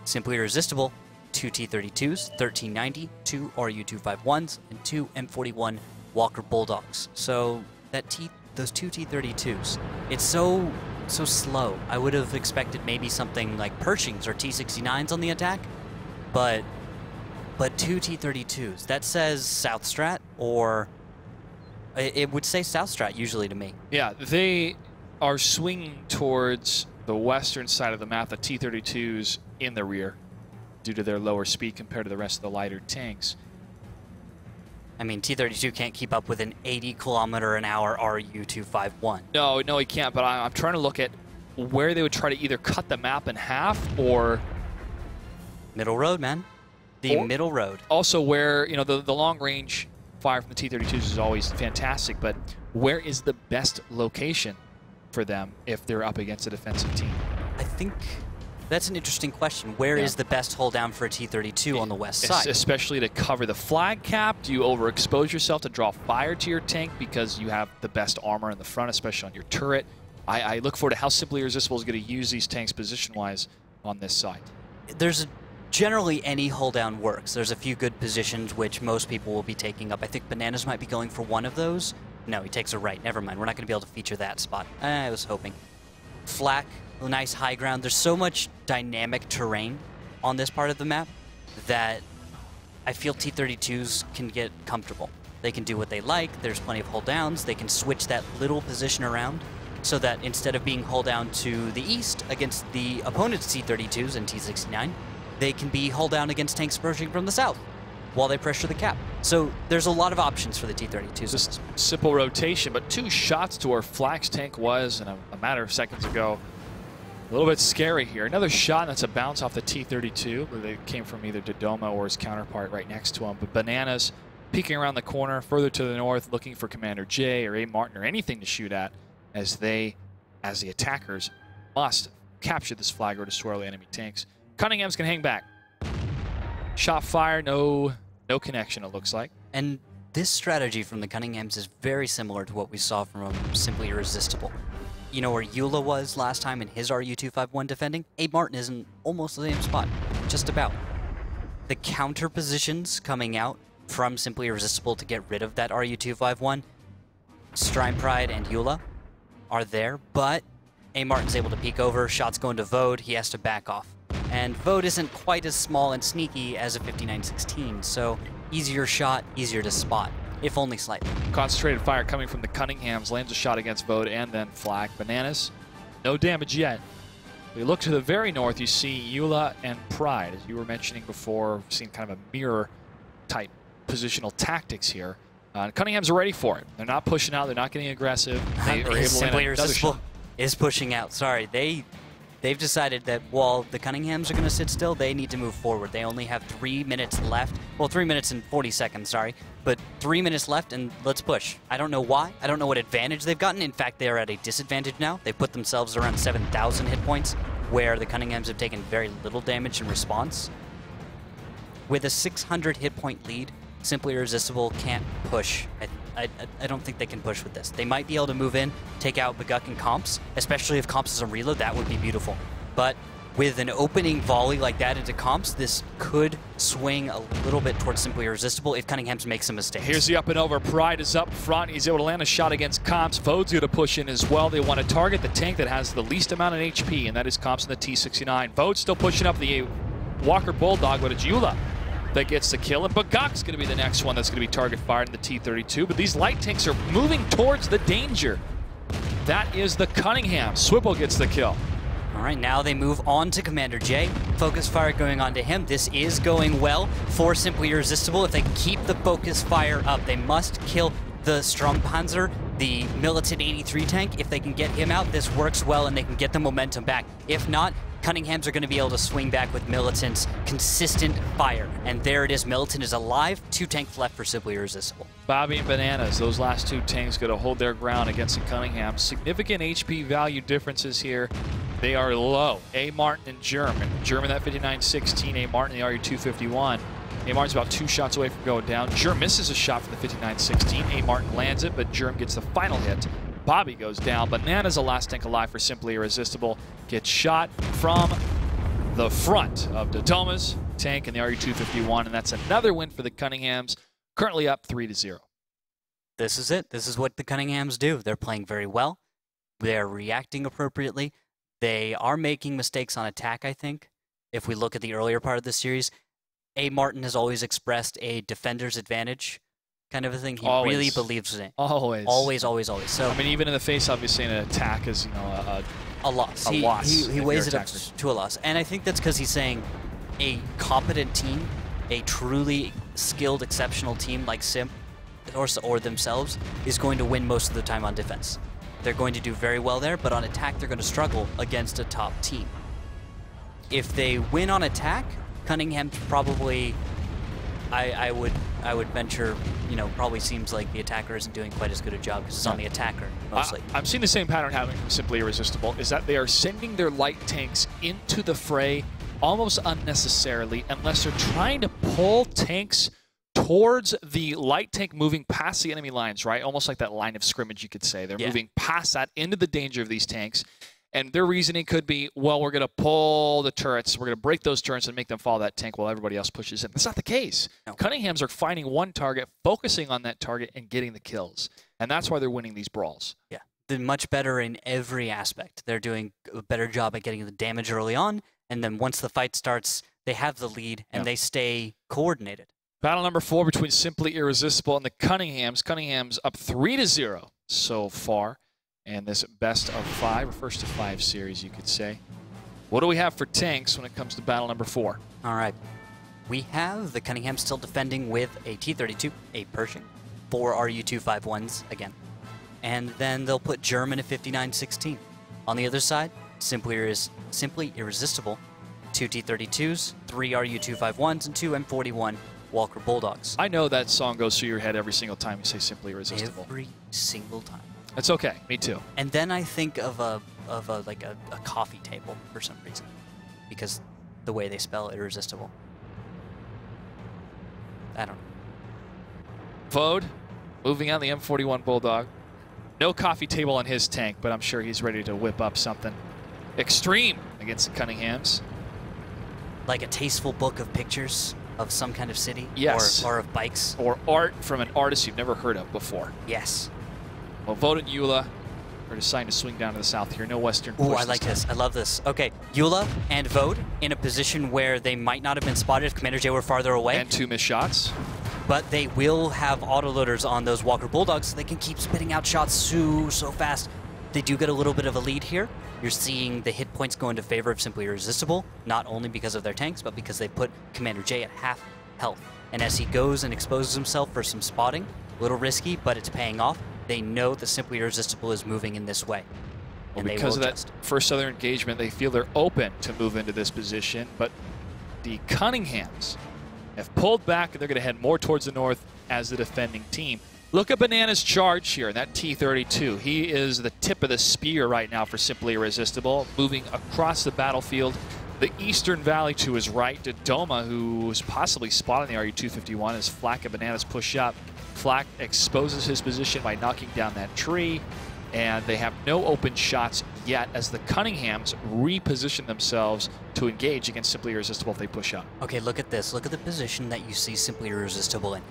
Speaker 2: Simply Irresistible, 2 T-32s, 1390, 2 RU-251s, and 2 M41 Walker Bulldogs. So those 2 T-32s, it's so slow. I would have expected maybe something like Pershings or T-69s on the attack, but 2 T-32s, that says South Strat, or it would say South Strat usually to me.
Speaker 1: Yeah, they are swinging towards the western side of the map, the T-32s in the rear due to their lower speed compared to the rest of the lighter tanks.
Speaker 2: I mean, T-32 can't keep up with an 80-kilometer-an-hour RU-251.
Speaker 1: No, he can't, but I'm trying to look at where they would try to either cut the map in half or...
Speaker 2: Middle road, man. Middle road.
Speaker 1: Also where, the long-range fire from the T-32s is always fantastic, but where is the best location for them if they're up against a defensive team?
Speaker 2: I think that's an interesting question. Where is the best hold down for a T-32 on the west side?
Speaker 1: Especially to cover the flag cap? Do you overexpose yourself to draw fire to your tank because you have the best armor in the front, especially on your turret? I look forward to how Simply Irresistible is going to use these tanks position-wise on this side.
Speaker 2: Generally, any hold down works. There's a few good positions which most people will be taking up. I think Bananas might be going for one of those. No, he takes a right. Never mind. We're not going to be able to feature that spot. I was hoping. Flak, a nice high ground. There's so much dynamic terrain on this part of the map that I feel T-32s can get comfortable. They can do what they like. There's plenty of hold downs. They can switch that little position around so that instead of being hold down to the east against the opponent's T-32s and T-69, they can be hold down against tanks approaching from the south while they pressure the cap. So there's a lot of options for the T-32s.
Speaker 1: Just simple rotation, but 2 shots to where Flak's tank was in a matter of seconds ago. A little bit scary here. Another shot, and that's a bounce off the T-32, where they came from either Dodoma or his counterpart right next to him. But Bananas peeking around the corner, further to the north, looking for Commander J or A. Martin or anything to shoot at as the attackers, must capture this flag or destroy the enemy tanks. Cunningham's can hang back. Shot fire, no connection, it looks like.
Speaker 2: And this strategy from the Cunninghams is very similar to what we saw from Simply Irresistible. You know where Eula was last time in his RU-251 defending? Abe Martin is in almost the same spot, just about. The counter positions coming out from Simply Irresistible to get rid of that RU-251, Strime Pride and Eula are there, but A. Martin's able to peek over, shots going to Vode, he has to back off. And Vode isn't quite as small and sneaky as a 5916, so easier shot, easier to spot, if only slightly.
Speaker 1: Concentrated fire coming from the Cunninghams, lands a shot against Vode and then Flak. Bananas, no damage yet. We look to the very north, you see Eula and Pride. As you were mentioning before, we've seen kind of a mirror-type positional tactics here. Cunninghams are ready for it. They're not pushing out, they're not getting aggressive. They are able to land another shot.
Speaker 2: Is pushing out, sorry. they've decided that while the Cunninghams are going to sit still, they need to move forward. They only have 3 minutes left. Well, 3 minutes and 40 seconds, sorry. But 3 minutes left, and let's push. I don't know why. I don't know what advantage they've gotten. In fact, they are at a disadvantage now. They put themselves around 7,000 hit points, where the Cunninghams have taken very little damage in response. With a 600 hit point lead, Simply Irresistible can't push. I don't think they can push with this. They might be able to move in, take out Baguk and Comps, especially if Comps is a reload. That would be beautiful. But with an opening volley like that into Comps, this could swing a little bit towards Simply Irresistible if Cunninghams make some mistakes.
Speaker 1: Here's the up and over. Pride is up front. He's able to land a shot against Comps. Vode's going to push in as well. They want to target the tank that has the least amount of HP, and that is Comps in the T69. Vode's still pushing up the Walker Bulldog, but it's Eula that gets the kill, and Baguk's going to be the next one that's going to be target fired in the T32, but these light tanks are moving towards the danger. That is the Cunningham. Swibble gets the kill.
Speaker 2: All right, now they move on to Commander J. Focus fire going on to him. This is going well for Simply Irresistible. If they keep the focus fire up, they must kill the Strompanzer, the Militant 83 tank. If they can get him out, this works well and they can get the momentum back. If not, Cunninghams are going to be able to swing back with Militant's consistent fire. And there it is. Militant is alive. 2 tanks left for Simply Irresistible.
Speaker 1: Bobby and Bananas, those last 2 tanks going to hold their ground against the Cunningham. Significant HP value differences here. They are low. A. Martin and German. German that 59-16. A. Martin the RU-251. A. Martin's about 2 shots away from going down. Germ misses a shot from the 59-16. A. Martin lands it, but Germ gets the final hit. Bobby goes down. Bananas, the last tank alive for Simply Irresistible, gets shot from the front of Dodoma's tank in the RU-251, and that's another win for the Cunninghams, currently up 3-0.
Speaker 2: This is it. This is what the Cunninghams do. They're playing very well. They're reacting appropriately. They are making mistakes on attack, I think. If we look at the earlier part of the series, A. Martin has always expressed a defender's advantage kind of a thing. He really believes in it.
Speaker 1: Always.
Speaker 2: Always, always, always. So
Speaker 1: I mean, even in the face, obviously, an attack is, you know,
Speaker 2: a loss. He weighs it up to a loss. And I think that's because he's saying a competent team, a truly skilled, exceptional team like Simp or themselves is going to win most of the time on defense. They're going to do very well there, but on attack, they're going to struggle against a top team. If they win on attack, Cunningham's probably, I would venture, you know, probably seems like the attacker isn't doing quite as good a job because it's on the attacker mostly.
Speaker 1: I'm seeing the same pattern happening from Simply Irresistible, is that they are sending their light tanks into the fray almost unnecessarily unless they're trying to pull tanks towards the light tank moving past the enemy lines, right? Almost like that line of scrimmage, you could say. They're moving past that into the danger of these tanks. And their reasoning could be, well, we're going to pull the turrets. We're going to break those turrets and make them follow that tank while everybody else pushes in. That's not the case. No. Cunninghams are finding one target, focusing on that target, and getting the kills. And that's why they're winning these brawls.
Speaker 2: Yeah, they're much better in every aspect. They're doing a better job at getting the damage early on. And then once the fight starts, they have the lead, and they stay coordinated.
Speaker 1: Battle number 4 between Simply Irresistible and the Cunninghams. Cunninghams up 3-0 so far. And this best of 5, or first of 5 series, you could say. What do we have for tanks when it comes to battle number 4?
Speaker 2: All right. We have the Cunningham still defending with a T-32, a Pershing, 4 RU-251s again. And then they'll put German at 59-16. On the other side, Simply Irresistible, 2 T-32s, 3 RU-251s, and 2 M41 Walker Bulldogs.
Speaker 1: I know that song goes through your head every single time you say Simply Irresistible.
Speaker 2: Every single time.
Speaker 1: That's okay. Me too.
Speaker 2: And then I think of a coffee table for some reason, because the way they spell Irresistible. I don't know.
Speaker 1: Vode, moving on the M41 Bulldog. No coffee table on his tank, but I'm sure he's ready to whip up something extreme against the Cunninghams.
Speaker 2: Like a tasteful book of pictures of some kind of city?
Speaker 1: Yes.
Speaker 2: Or of bikes?
Speaker 1: Or art from an artist you've never heard of before.
Speaker 2: Yes.
Speaker 1: Well, Vode and Eula are deciding to swing down to the south here. No western push.
Speaker 2: Ooh, I like this. I love this. Okay, Eula and Vode in a position where they might not have been spotted if Commander J were farther away.
Speaker 1: And 2 missed shots.
Speaker 2: But they will have autoloaders on those Walker Bulldogs so they can keep spitting out shots so fast. They do get a little bit of a lead here. You're seeing the hit points go into favor of Simply Irresistible, not only because of their tanks, but because they put Commander J at half health. And as he goes and exposes himself for some spotting, a little risky, but it's paying off. They know that Simply Irresistible is moving in this way. and they
Speaker 1: because
Speaker 2: will
Speaker 1: of
Speaker 2: adjust.
Speaker 1: that first other engagement, they feel they're open to move into this position, but the Cunninghams have pulled back, and they're going to head more towards the north as the defending team. Look at Banana's charge here, that T-32. He is the tip of the spear right now for Simply Irresistible, moving across the battlefield. The Eastern Valley to his right, Dodoma, who was possibly spotting the RU-251 as Flak and Bananas push up. Flak exposes his position by knocking down that tree, and they have no open shots yet as the Cunninghams reposition themselves to engage against Simply Irresistible if they push up.
Speaker 2: Okay, look at this. Look at the position that you see Simply Irresistible in.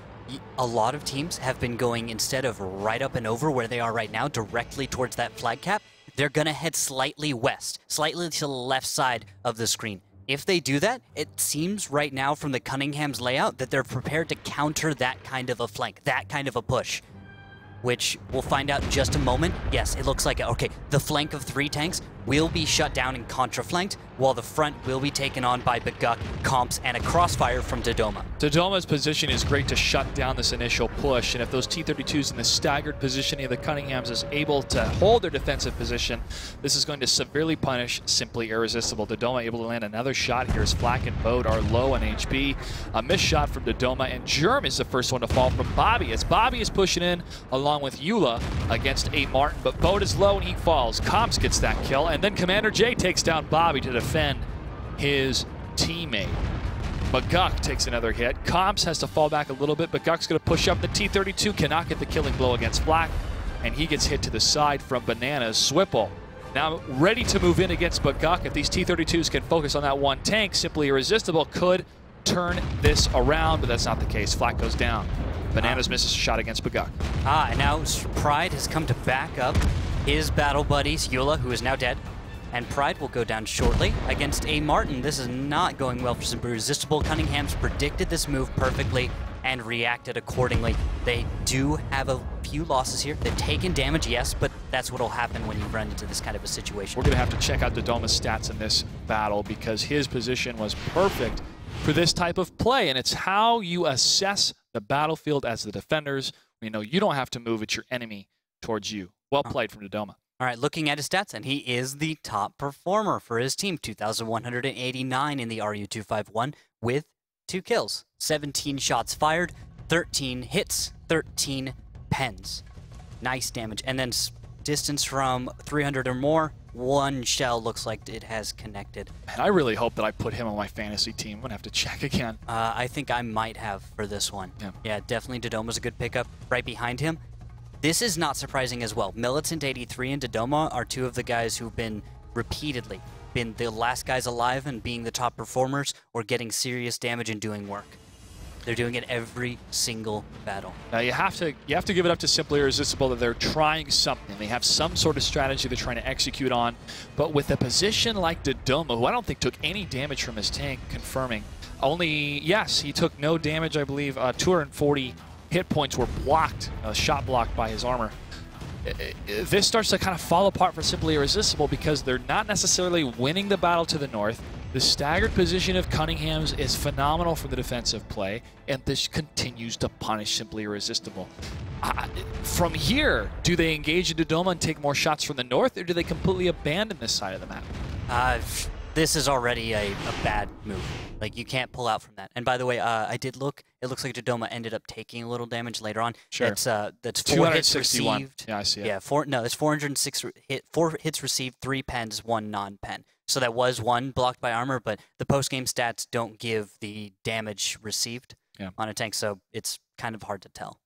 Speaker 2: A lot of teams have been going, instead of right up and over where they are right now, directly towards that flag cap, they're going to head slightly west, slightly to the left side of the screen. If they do that, it seems right now from the Cunninghams layout that they're prepared to counter that kind of a flank, that kind of a push, which we'll find out in just a moment. Yes, it looks like it. Okay, the flank of 3 tanks will be shut down and contra-flanked, while the front will be taken on by Beguk, Comps, and a crossfire from Dodoma.
Speaker 1: Dodoma's position is great to shut down this initial push, and if those T-32s in the staggered positioning of the Cunninghams is able to hold their defensive position, this is going to severely punish Simply Irresistible. Dodoma able to land another shot here as Flak and Bode are low on HP. A missed shot from Dodoma, and Germ is the first one to fall from Bobby, as Bobby is pushing in along with Eula against A. Martin, but Bode is low and he falls. Comps gets that kill, and then Commander J takes down Bobby to defend his teammate. Beguk takes another hit. Comps has to fall back a little bit. Beguk's going to push up. The T-32 cannot get the killing blow against Flak, and he gets hit to the side from Bananas. Swipple now ready to move in against Beguk. If these T-32s can focus on that one tank, Simply Irresistible could turn this around, but that's not the case. Flak goes down. Bananas misses a shot against Beguk.
Speaker 2: And now Pride has come to back up his battle buddies, Eula, who is now dead, and Pride will go down shortly against A. Martin. This is not going well for Simply Irresistible. Cunningham's predicted this move perfectly and reacted accordingly. They do have a few losses here. They've taken damage, yes, but that's what will happen when you run into this kind of a situation.
Speaker 1: We're going to have to check out Dodoma's stats in this battle because his position was perfect for this type of play, and it's how you assess the battlefield as the defenders. You know, you don't have to move, it's your enemy towards you. Well played from Dodoma.
Speaker 2: All right, looking at his stats, and he is the top performer for his team. 2,189 in the RU-251 with 2 kills. 17 shots fired, 13 hits, 13 pens. Nice damage. And then distance from 300 or more, 1 shell looks like it has connected.
Speaker 1: And I really hope that I put him on my fantasy team. I'm going to have to check again.
Speaker 2: I think I might have for this one. Yeah, definitely Dodoma's a good pickup. Right behind him, this is not surprising as well. Militant 83 and Dodoma are 2 of the guys who've been repeatedly been the last guys alive and being the top performers or getting serious damage and doing work. They're doing it every single battle.
Speaker 1: Now you have to give it up to Simply Irresistible that they're trying something. They have some sort of strategy they're trying to execute on, but with a position like Dodoma, who I don't think took any damage from his tank, confirming. Only, yes, he took no damage, I believe. 240 hit points were blocked, shot blocked by his armor. This starts to kind of fall apart for Simply Irresistible because they're not necessarily winning the battle to the north. The staggered position of Cunninghams is phenomenal for the defensive play, and this continues to punish Simply Irresistible. From here, do they engage in Dodoma and take more shots from the north, or do they completely abandon this side of the map?
Speaker 2: This is already a bad move. Like, you can't pull out from that. And by the way, I did look. It looks like Dodoma ended up taking a little damage later on.
Speaker 1: Sure.
Speaker 2: That's 4 hits received.
Speaker 1: Yeah, I see it.
Speaker 2: Yeah, that's 406 4 hits received, 3 pens, 1 non-pen. So that was 1 blocked by armor, but the post-game stats don't give the damage received on a tank, so it's kind of hard to tell.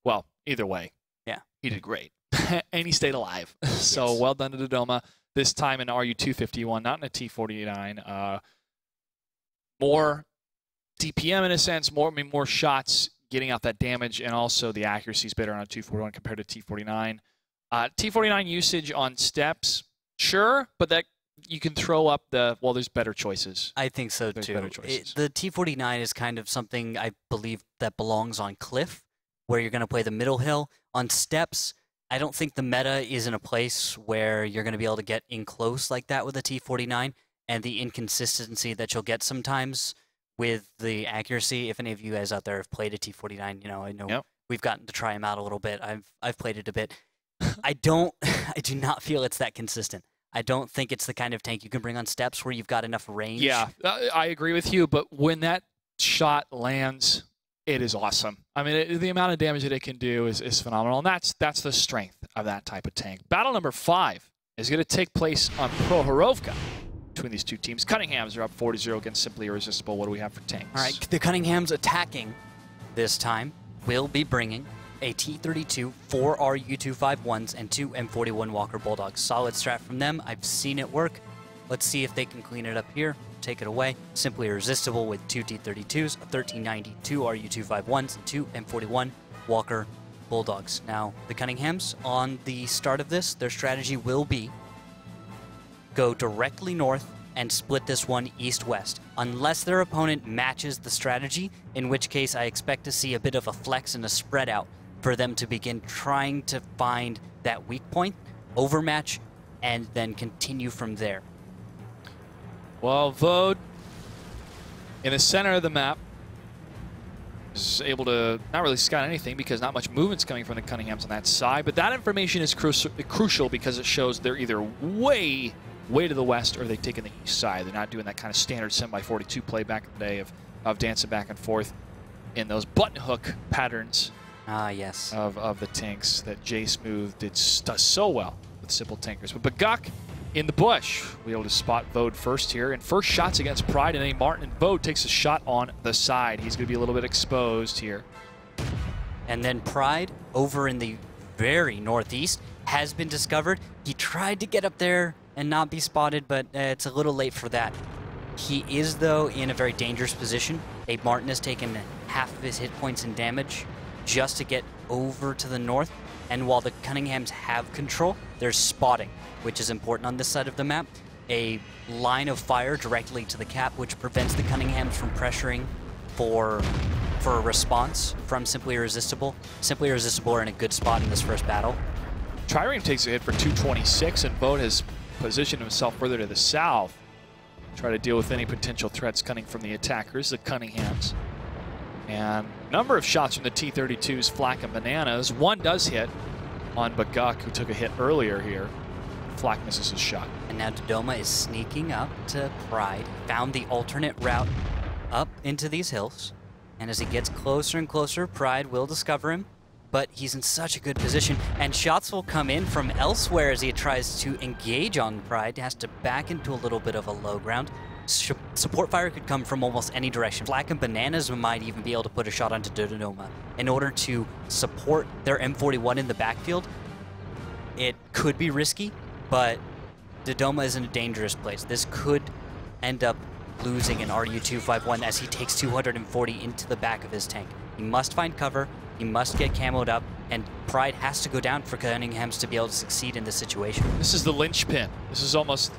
Speaker 1: Well, either way, he did great. And he stayed alive. So well done to Dodoma. This time in RU-251, not in a T-49. More DPM in a sense, more shots getting out that damage, and also the accuracy is better on a 241 compared to T-49. T-49 usage on steps, sure, but that you can throw up there's better choices.
Speaker 2: I think so,
Speaker 1: There's
Speaker 2: too.
Speaker 1: better choices.
Speaker 2: The T-49 is kind of something I believe that belongs on cliff, where you're going to play the middle hill. On steps, I don't think the meta is in a place where you're going to be able to get in close like that with a T-49, and the inconsistency that you'll get sometimes with the accuracy. If any of you guys out there have played a T-49, I know we've gotten to try them out a little bit. I've played it a bit. I do not feel it's that consistent. I don't think it's the kind of tank you can bring on steps where you've got enough range.
Speaker 1: Yeah, I agree with you, but when that shot lands, it is awesome. I mean, the amount of damage that it can do is phenomenal, and that's the strength of that type of tank. Battle number 5 is going to take place on Prohorovka between these two teams. Cunninghams are up 40-0 against Simply Irresistible. What do we have for tanks?
Speaker 2: All right, the Cunninghams attacking this time will be bringing a T-32, 4 RU-251s, and 2 M41 Walker Bulldogs. Solid strat from them. I've seen it work. Let's see if they can clean it up here. Take it away. Simply Irresistible with 2 T-32s, a 1390, 2 RU-251s, and 2 M41 Walker Bulldogs. Now, the Cunninghams, on the start of this, their strategy will be go directly north and split this one east-west, unless their opponent matches the strategy, in which case I expect to see a bit of a flex and a spread out for them to begin trying to find that weak point, overmatch, and then continue from there.
Speaker 1: Well, Vode, in the center of the map, is able to not really scout anything because not much movement's coming from the Cunninghams on that side, but that information is crucial because it shows they're either way to the west or they've taken the east side. They're not doing that kind of standard 7x42 play back in the day of dancing back and forth in those button hook patterns.
Speaker 2: Ah, yes.
Speaker 1: Of the tanks that J Smooth does so well with simple tankers. But Baguk in the bush, we able to spot Vode first here, and first shots against Pride, and A. Martin, and Vode takes a shot on the side. He's going to be a little bit exposed here.
Speaker 2: And then Pride over in the very northeast has been discovered. He tried to get up there and not be spotted, but it's a little late for that. He is, though, in a very dangerous position. Abe Martin has taken half of his hit points in damage just to get over to the north. And while the Cunninghams have control, there's spotting, which is important on this side of the map. A line of fire directly to the cap, which prevents the Cunninghams from pressuring for a response from Simply Irresistible. Simply Irresistible are in a good spot in this first battle.
Speaker 1: Trireme takes a hit for 226, and Vode has positioned himself further to the south. Try to deal with any potential threats coming from the attackers, the Cunninghams. And number of shots from the T-32s, Flak and Bananas. One does hit on Baguk, who took a hit earlier here. Flak misses his shot.
Speaker 2: And now Dodoma is sneaking up to Pride. Found the alternate route up into these hills. And as he gets closer and closer, Pride will discover him. But he's in such a good position. And shots will come in from elsewhere as he tries to engage on Pride. He has to back into a little bit of a low ground. Support fire could come from almost any direction. Flak and Bananas might even be able to put a shot onto Dodoma in order to support their M41 in the backfield. It could be risky, but Dodoma is in a dangerous place. This could end up losing an RU-251 as he takes 240 into the back of his tank. He must find cover, he must get camoed up, and Pride has to go down for Cunninghams to be able to succeed in this situation.
Speaker 1: This is the linchpin. This is almost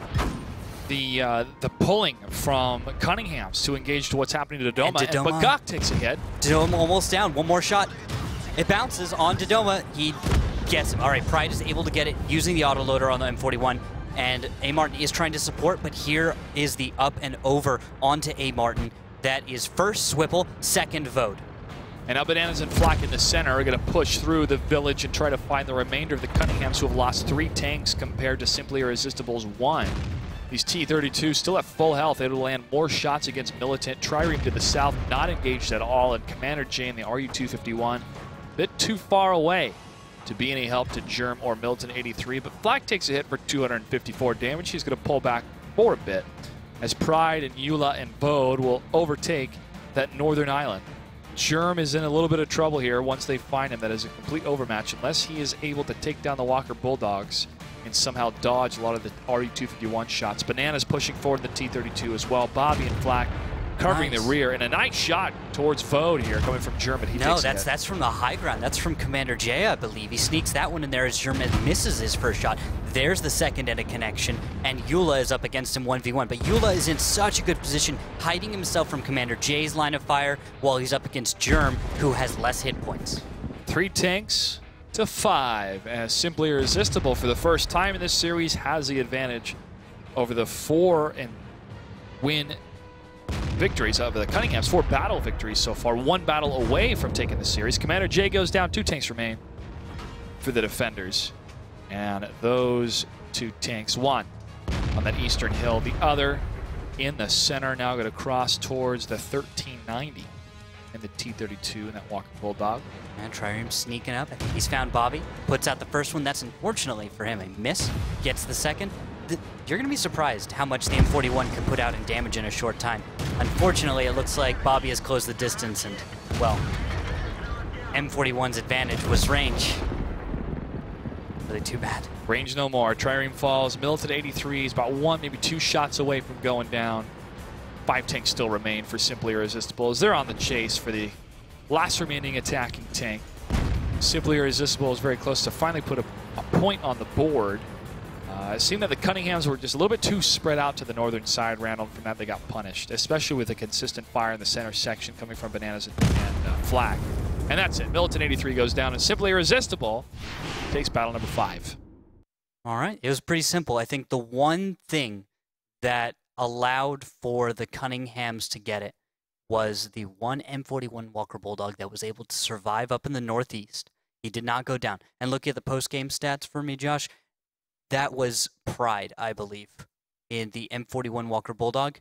Speaker 1: the pulling from Cunninghams to engage to what's happening to Dodoma. And Baguk takes a hit.
Speaker 2: Dodoma almost down. One more shot. It bounces on Dodoma. He gets him. All right, Pride is able to get it using the autoloader on the M41. And A. Martin is trying to support, but here is the up and over onto A. Martin. That is first Swipple, second Vode.
Speaker 1: And now Bananas and Flak in the center are going to push through the village and try to find the remainder of the Cunninghams, who have lost 3 tanks compared to Simply Irresistible's 1. These T-32s still have full health, able to land more shots against Militant. Trireme to the south, not engaged at all, and Commander J in the RU-251, a bit too far away to be any help to Germ or Militant 83, but Flak takes a hit for 254 damage. He's going to pull back for a bit as Pride and Eula and Vode will overtake that northern island. Germ is in a little bit of trouble here once they find him. That is a complete overmatch unless he is able to take down the Walker Bulldogs and somehow dodge a lot of the RU-251 shots. Bananas pushing forward the T-32 as well. Bobby and Flak covering the rear, and a nice shot towards Vode here coming from German.
Speaker 2: That's from the high ground. That's from Commander J, I believe. He sneaks that one in there as German misses his first shot. There's the second and a connection, and Eula is up against him 1v1. But Eula is in such a good position, hiding himself from Commander J's line of fire while he's up against Germ, who has less hit points.
Speaker 1: 3 tanks to 5, as Simply Irresistible for the first time in this series has the advantage over the 4 and win victories of the Cunninghams. 4 battle victories so far, 1 battle away from taking the series. Commander J goes down, 2 tanks remain for the defenders. And those two tanks, one on that eastern hill, the other in the center, now going to cross towards the 1390 and the T-32 and that Walker Bulldog.
Speaker 2: And Trireme sneaking up. I think he's found Bobby. Puts out the first one. That's unfortunately for him a miss. Gets the second. You're going to be surprised how much the M41 can put out in damage in a short time. Unfortunately, it looks like Bobby has closed the distance, and, well, M41's advantage was range. Really too bad.
Speaker 1: Range no more. Trireme falls. Militant 83 is about 1, maybe 2 shots away from going down. 5 tanks still remain for Simply Irresistible as they're on the chase for the last remaining attacking tank. Simply Irresistible is very close to finally put a point on the board. It seemed that the Cunninghams were just a little bit too spread out to the northern side, Randall. From that, they got punished, especially with a consistent fire in the center section coming from Bananas and Flag. And that's it. Militant 83 goes down, and Simply Irresistible takes battle number 5.
Speaker 2: All right. It was pretty simple. I think the one thing that allowed for the Cunninghams to get it was the one M41 Walker Bulldog that was able to survive up in the northeast. He did not go down. And look at the post-game stats for me, Josh. That was pride, I believe, in the M41 Walker Bulldog.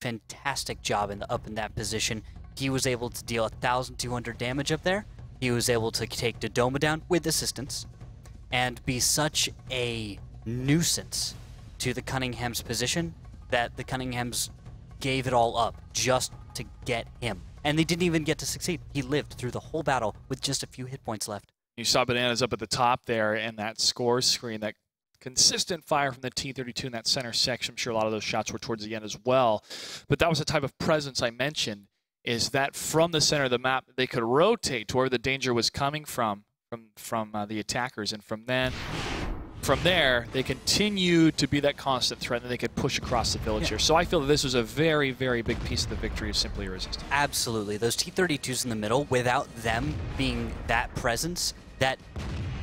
Speaker 2: Fantastic job up in that position. He was able to deal 1,200 damage up there. He was able to take Dodoma down with assistance and be such a nuisance to the Cunninghams' position that the Cunninghams gave it all up just to get him. And they didn't even get to succeed. He lived through the whole battle with just a few hit points left.
Speaker 1: You saw Bananas up at the top there and that score screen, that consistent fire from the T-32 in that center section. I'm sure a lot of those shots were towards the end as well. But that was the type of presence I mentioned, is that from the center of the map, they could rotate to where the danger was coming from the attackers. And from there, they continued to be that constant threat, and they could push across the village here. So I feel that this was a very, very big piece of the victory of Simply Irresistible.
Speaker 2: Absolutely. Those T-32s in the middle, without them being that presence, that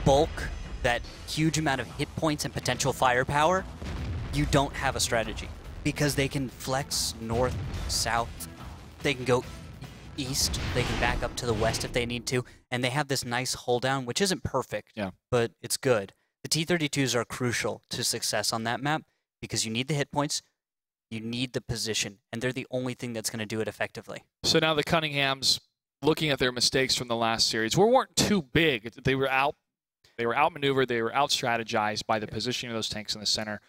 Speaker 2: bulk, that huge amount of hit points and potential firepower, you don't have a strategy. Because they can flex north, south, they can go east, they can back up to the west if they need to, and they have this nice hold down, which isn't perfect, but it's good. The T-32s are crucial to success on that map because you need the hit points, you need the position, and they're the only thing that's going to do it effectively.
Speaker 1: So now the Cunninghams, looking at their mistakes from the last series, weren't too big. They were outmaneuvered, they were out-strategized by the positioning of those tanks in the center.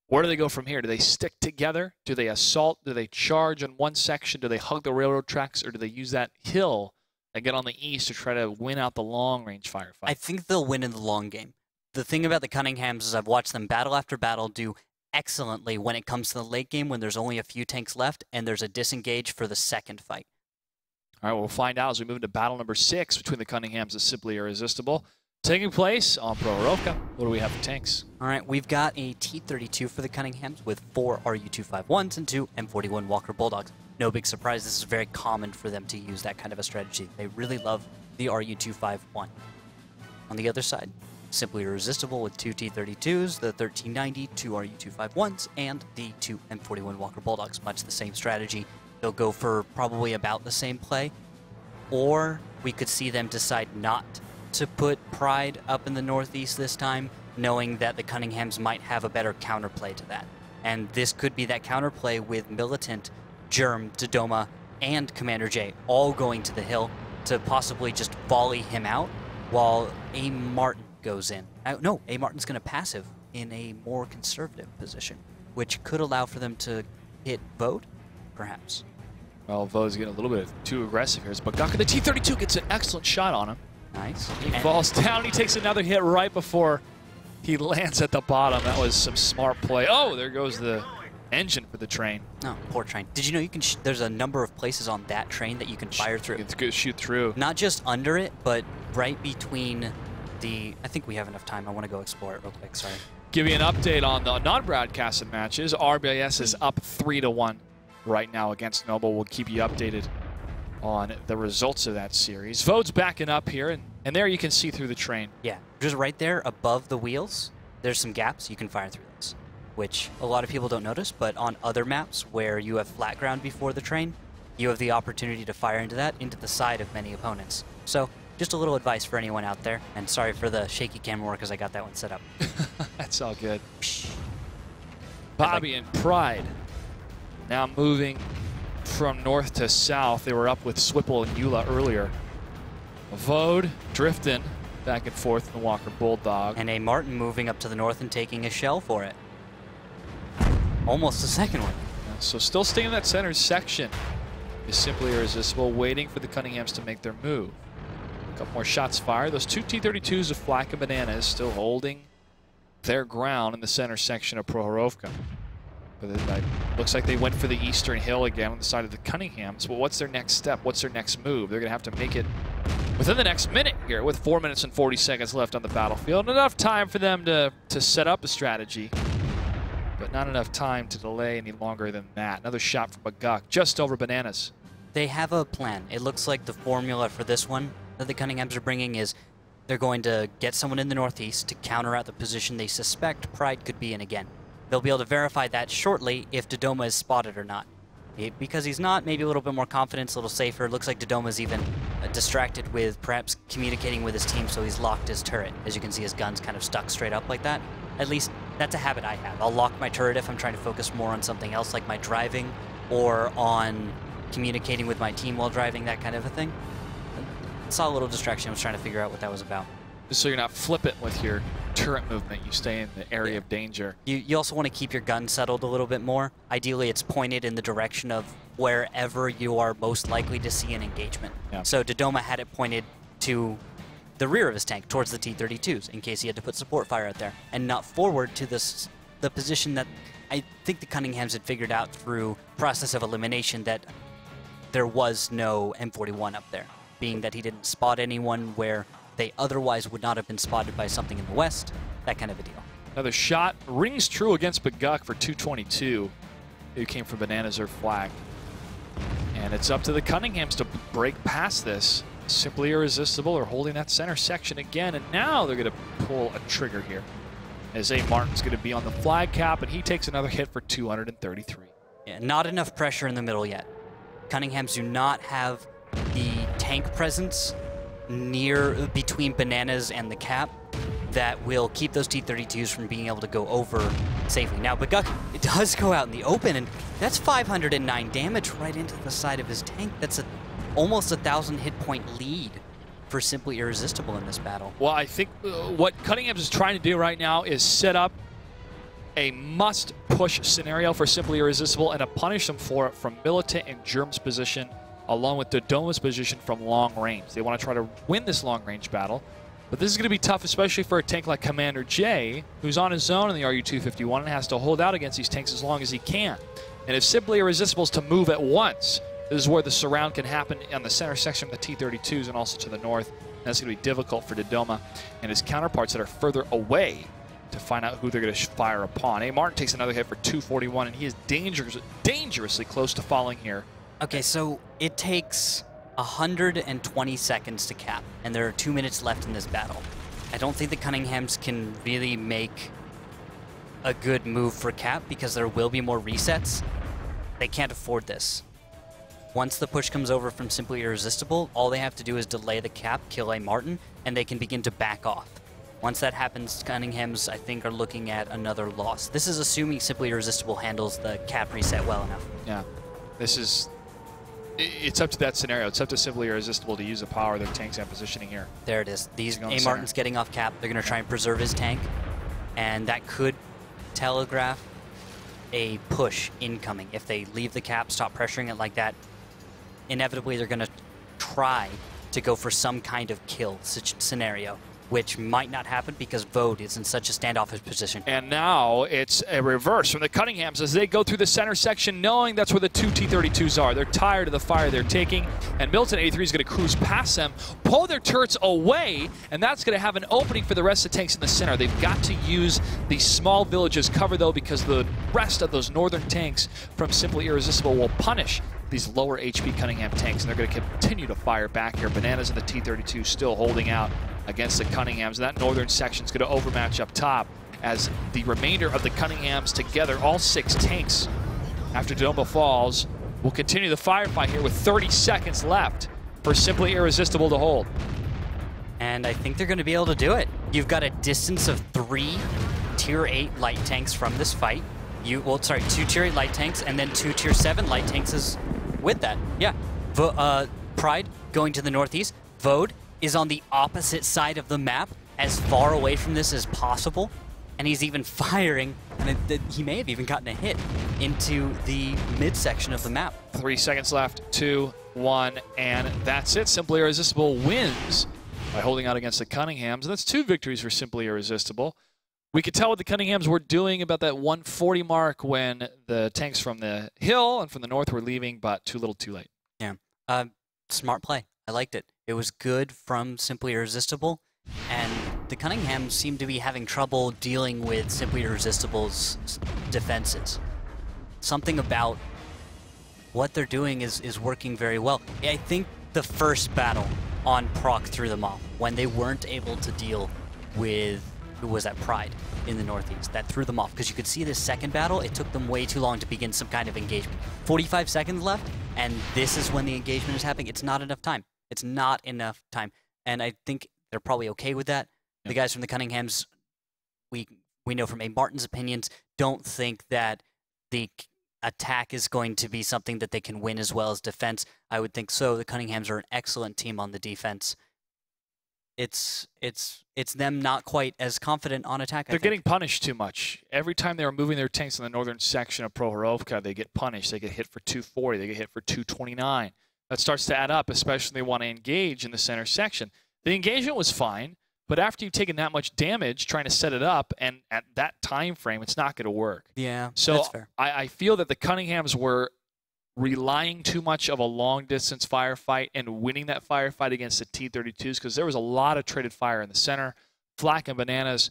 Speaker 1: Where do they go from here? Do they stick together? Do they assault? Do they charge on one section? Do they hug the railroad tracks? Or do they use that hill and get on the east to try to win out the long-range firefight?
Speaker 2: I think they'll win in the long game. The thing about the Cunninghams is I've watched them battle after battle do excellently when it comes to the late game when there's only a few tanks left and there's a disengage for the second fight.
Speaker 1: All right, we'll find out as we move into battle number 6 between the Cunninghams and Simply Irresistible. Taking place on Proroka. What do we have for tanks?
Speaker 2: All right, we've got a T-32 for the Cunninghams with 4 RU-251s and 2 M41 Walker Bulldogs. No big surprise, this is very common for them to use that kind of a strategy. They really love the RU-251. On the other side, Simply Irresistible with 2 T-32s, the 1390, 2 RU-251s, and the 2 M41 Walker Bulldogs. Much the same strategy. They'll go for probably about the same play, or we could see them decide not to put Pride up in the northeast this time, knowing that the Cunninghams might have a better counterplay to that. And this could be that counterplay with Militant, Germ, Dodoma, and Commander J all going to the hill to possibly just volley him out while A. Martin goes in. No, A. Martin's going to passive in a more conservative position, which could allow for them to hit Vode, perhaps.
Speaker 1: Well, Vode's getting a little bit too aggressive here. But Gaka, the T-32 gets an excellent shot on him.
Speaker 2: Nice.
Speaker 1: He falls down. He takes another hit right before he lands at the bottom. That was some smart play. Oh, there goes the engine for the train.
Speaker 2: Oh, poor train. Did you know you can? There's a number of places on that train that you can fire through.
Speaker 1: It's good. Shoot through.
Speaker 2: Not just under it, but right between the. I think we have enough time. I want to go explore it real quick. Sorry.
Speaker 1: Give you an update on the non-broadcasted matches. RBIS is up 3-1 right now against Noble. We'll keep you updated on the results of that series. Vode's backing up here, and there you can see through the train.
Speaker 2: Yeah, just right there above the wheels, there's some gaps. You can fire through those, which a lot of people don't notice, but on other maps where you have flat ground before the train, you have the opportunity to fire into that, into the side of many opponents. So Just a little advice for anyone out there, and sorry for the shaky camera work as I got that one set up.
Speaker 1: That's all good. Bobby and Pride now moving from north to south. They were up with Swipple and Eula earlier. Vode drifting back and forth in the Walker Bulldog.
Speaker 2: And a Martin moving up to the north and taking a shell for it. Almost the second one.
Speaker 1: So still staying in that center section is Simply Irresistible, waiting for the Cunninghams to make their move. A couple more shots fired. Those two T-32s of Flak and Bananas still holding their ground in the center section of Prohorovka. But it looks like they went for the Eastern Hill again on the side of the Cunninghams. Well, what's their next step? What's their next move? They're going to have to make it within the next minute here with 4 minutes and 40 seconds left on the battlefield. Enough time for them to set up a strategy, but not enough time to delay any longer than that. Another shot from Baguk just over Bananas.
Speaker 2: They have a plan. It looks like the formula for this one that the Cunninghams are bringing is they're going to get someone in the northeast to counter out the position they suspect Pride could be in again. They'll be able to verify that shortly if Dodoma is spotted or not. Because he's not, maybe a little bit more confidence, a little safer. It looks like Dodoma's even distracted with perhaps communicating with his team, so he's locked his turret. As you can see, his gun's kind of stuck straight up like that. At least that's a habit I have. I'll lock my turret if I'm trying to focus more on something else, like my driving or on communicating with my team while driving, that kind of a thing. I saw a little distraction. I was trying to figure out what that was about.
Speaker 1: So you're not flippant with your turret movement. You stay in the area of danger.
Speaker 2: You also want to keep your gun settled a little bit more. Ideally, it's pointed in the direction of wherever you are most likely to see an engagement.
Speaker 1: Yeah.
Speaker 2: So Dodoma had it pointed to the rear of his tank, towards the T-32s, in case he had to put support fire out there, and not forward to the position that I think the Cunninghams had figured out through process of elimination that there was no M41 up there, being that he didn't spot anyone where they otherwise would not have been spotted by something in the west, that kind of a deal.
Speaker 1: Another shot rings true against Baguk for 222. Who came from Bananas or Flag. And it's up to the Cunninghams to break past this. Simply Irresistible are holding that center section again, and now they're going to pull a trigger here. As A. Martin's going to be on the flag cap, and he takes another hit for 233.
Speaker 2: Yeah, not enough pressure in the middle yet. Cunninghams do not have the tank presence between Bananas and the cap that will keep those T-32s from being able to go over safely. Now, Baguk, it does go out in the open, and that's 509 damage right into the side of his tank. That's almost 1,000 hit point lead for Simply Irresistible in this battle.
Speaker 1: Well, I think what Cunninghams is trying to do right now is set up a must-push scenario for Simply Irresistible and to punish them for it from Militant and Germ's position, along with Dodoma's position from long range. They want to try to win this long-range battle, but this is going to be tough, especially for a tank like Commander J, who's on his own in the RU-251 and has to hold out against these tanks as long as he can. And if Simply Irresistible is to move at once, this is where the surround can happen on the center section of the T-32s and also to the north. And that's going to be difficult for Dodoma and his counterparts that are further away to find out who they're going to fire upon. A. Martin takes another hit for 241, and he is dangerously close to falling here.
Speaker 2: Okay, so it takes 120 seconds to cap, and there are 2 minutes left in this battle. I don't think the Cunninghams can really make a good move for cap because there will be more resets. They can't afford this. Once the push comes over from Simply Irresistible, all they have to do is delay the cap, kill A. Martin, and they can begin to back off. Once that happens, Cunninghams, I think, are looking at another loss. This is assuming Simply Irresistible handles the cap reset well enough.
Speaker 1: Yeah, it's up to that scenario. It's up to Simply Irresistible to use the power of their tanks and positioning here.
Speaker 2: There it is. A. Martin's getting off cap. They're going to try and preserve his tank, and that could telegraph a push incoming. If they leave the cap, stop pressuring it like that, inevitably they're going to try to go for some kind of kill scenario, which might not happen because Vode is in such a standoffish position.
Speaker 1: And now it's a reverse from the Cunninghams as they go through the center section, knowing that's where the two T-32s are. They're tired of the fire they're taking, and Militant 83 is going to cruise past them, pull their turrets away, and that's going to have an opening for the rest of the tanks in the center. They've got to use these small villages cover, though, because the rest of those northern tanks from Simply Irresistible will punish these lower HP Cunningham tanks, and they're going to continue to fire back here. Bananas and the T-32 still holding out against the Cunninghams. And that northern section is going to overmatch up top as the remainder of the Cunninghams together, all 6 tanks after Dodoma falls, will continue the firefight here with 30 seconds left for Simply Irresistible to hold.
Speaker 2: And I think they're going to be able to do it. You've got a distance of 3 Tier 8 light tanks from this fight. 2 Tier 8 light tanks, and then 2 Tier 7 light tanks is with that. Yeah. Pride going to the northeast. Vode is on the opposite side of the map, as far away from this as possible. And he's even firing, and he may have even gotten a hit into the midsection of the map.
Speaker 1: 3 seconds left, 2, 1, and that's it. Simply Irresistible wins by holding out against the Cunninghams. And that's 2 victories for Simply Irresistible. We could tell what the Cunninghams were doing about that 140 mark when the tanks from the hill and from the north were leaving, but too little too late.
Speaker 2: Yeah. Smart play. I liked it. It was good from Simply Irresistible, and the Cunninghams seem to be having trouble dealing with Simply Irresistible's defenses. Something about what they're doing is working very well. I think the first battle on Proc threw them off when they weren't able to deal with, who was that, Pride in the northeast. That threw them off, because you could see this second battle, it took them way too long to begin some kind of engagement. 45 seconds left, and this is when the engagement is happening. It's not enough time. It's not enough time. And I think they're probably okay with that. Yep. The guys from the Cunninghams, we know from A. Martin's opinions, don't think that the attack is going to be something that they can win as well as defense. I would think so. The Cunninghams are an excellent team on the defense. It's them not quite as confident on attack.
Speaker 1: They're getting punished too much. Every time they were moving their tanks in the northern section of Prohorovka, they get punished. They get hit for 240. They get hit for 229. That starts to add up, especially when they want to engage in the center section. The engagement was fine, but after you've taken that much damage trying to set it up, and at that time frame, it's not going to work.
Speaker 2: Yeah,
Speaker 1: so
Speaker 2: that's fair.
Speaker 1: I feel that the Cunninghams were relying too much of a long-distance firefight and winning that firefight against the T-32s, because there was a lot of traded fire in the center. Flak and Bananas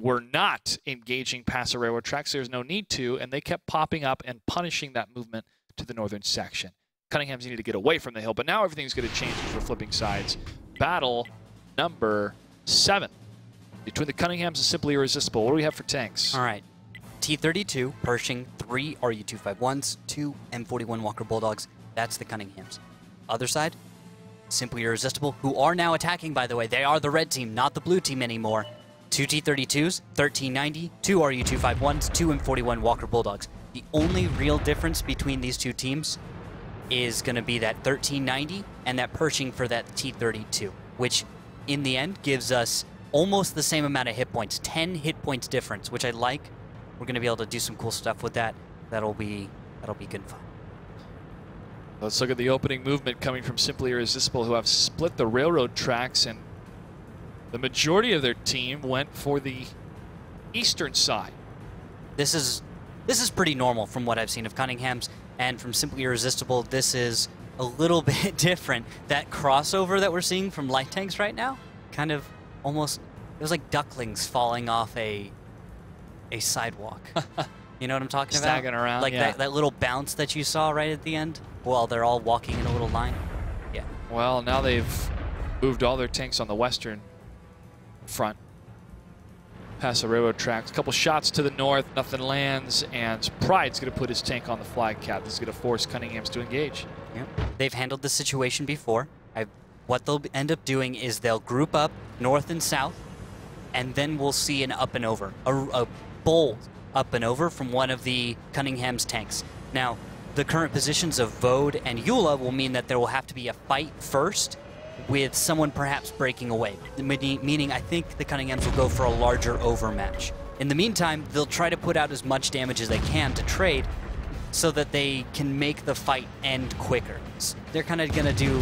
Speaker 1: were not engaging past the railroad tracks. There's no need to, and they kept popping up and punishing that movement to the northern section. Cunninghams needed to get away from the hill, but now everything's going to change as we're flipping sides. Battle number 7 between the Cunninghams and Simply Irresistible. What do we have for tanks?
Speaker 2: All right. T-32, Pershing, 3 RU-251s, 2 M41 Walker Bulldogs. That's the Cunninghams. Other side, Simply Irresistible, who are now attacking, by the way. They are the red team, not the blue team anymore. 2 T-32s, 1390, 2 RU-251s, 2 M41 Walker Bulldogs. The only real difference between these two teams is going to be that 1390 and that Pershing for that T-32, which in the end gives us almost the same amount of hit points, 10 hit points difference, which I like. We're going to be able to do some cool stuff with that. That'll be good fun.
Speaker 1: Let's look at the opening movement coming from Simply Irresistible, who have split the railroad tracks, and the majority of their team went for the eastern side.
Speaker 2: This is pretty normal from what I've seen of Cunninghams, and from Simply Irresistible, this is a little bit different. That crossover that we're seeing from light tanks right now, kind of almost, it was like ducklings falling off a sidewalk. You know what I'm talking about?
Speaker 1: Staggering around,
Speaker 2: like
Speaker 1: yeah.
Speaker 2: that little bounce that you saw right at the end while they're all walking in a little line. Yeah.
Speaker 1: Well, now they've moved all their tanks on the western front past the railroad tracks. A couple shots to the north, nothing lands, and Pride's going to put his tank on the flag cap. This is going to force Cunninghams to engage.
Speaker 2: Yep. They've handled this situation before. What they'll end up doing is they'll group up north and south, and then we'll see an up and over, a bold up and over from one of the Cunningham's tanks. Now, the current positions of Vode and Eula will mean that there will have to be a fight first with someone perhaps breaking away, meaning I think the Cunninghams will go for a larger overmatch. In the meantime, they'll try to put out as much damage as they can to trade so that they can make the fight end quicker. So they're kind of going to do,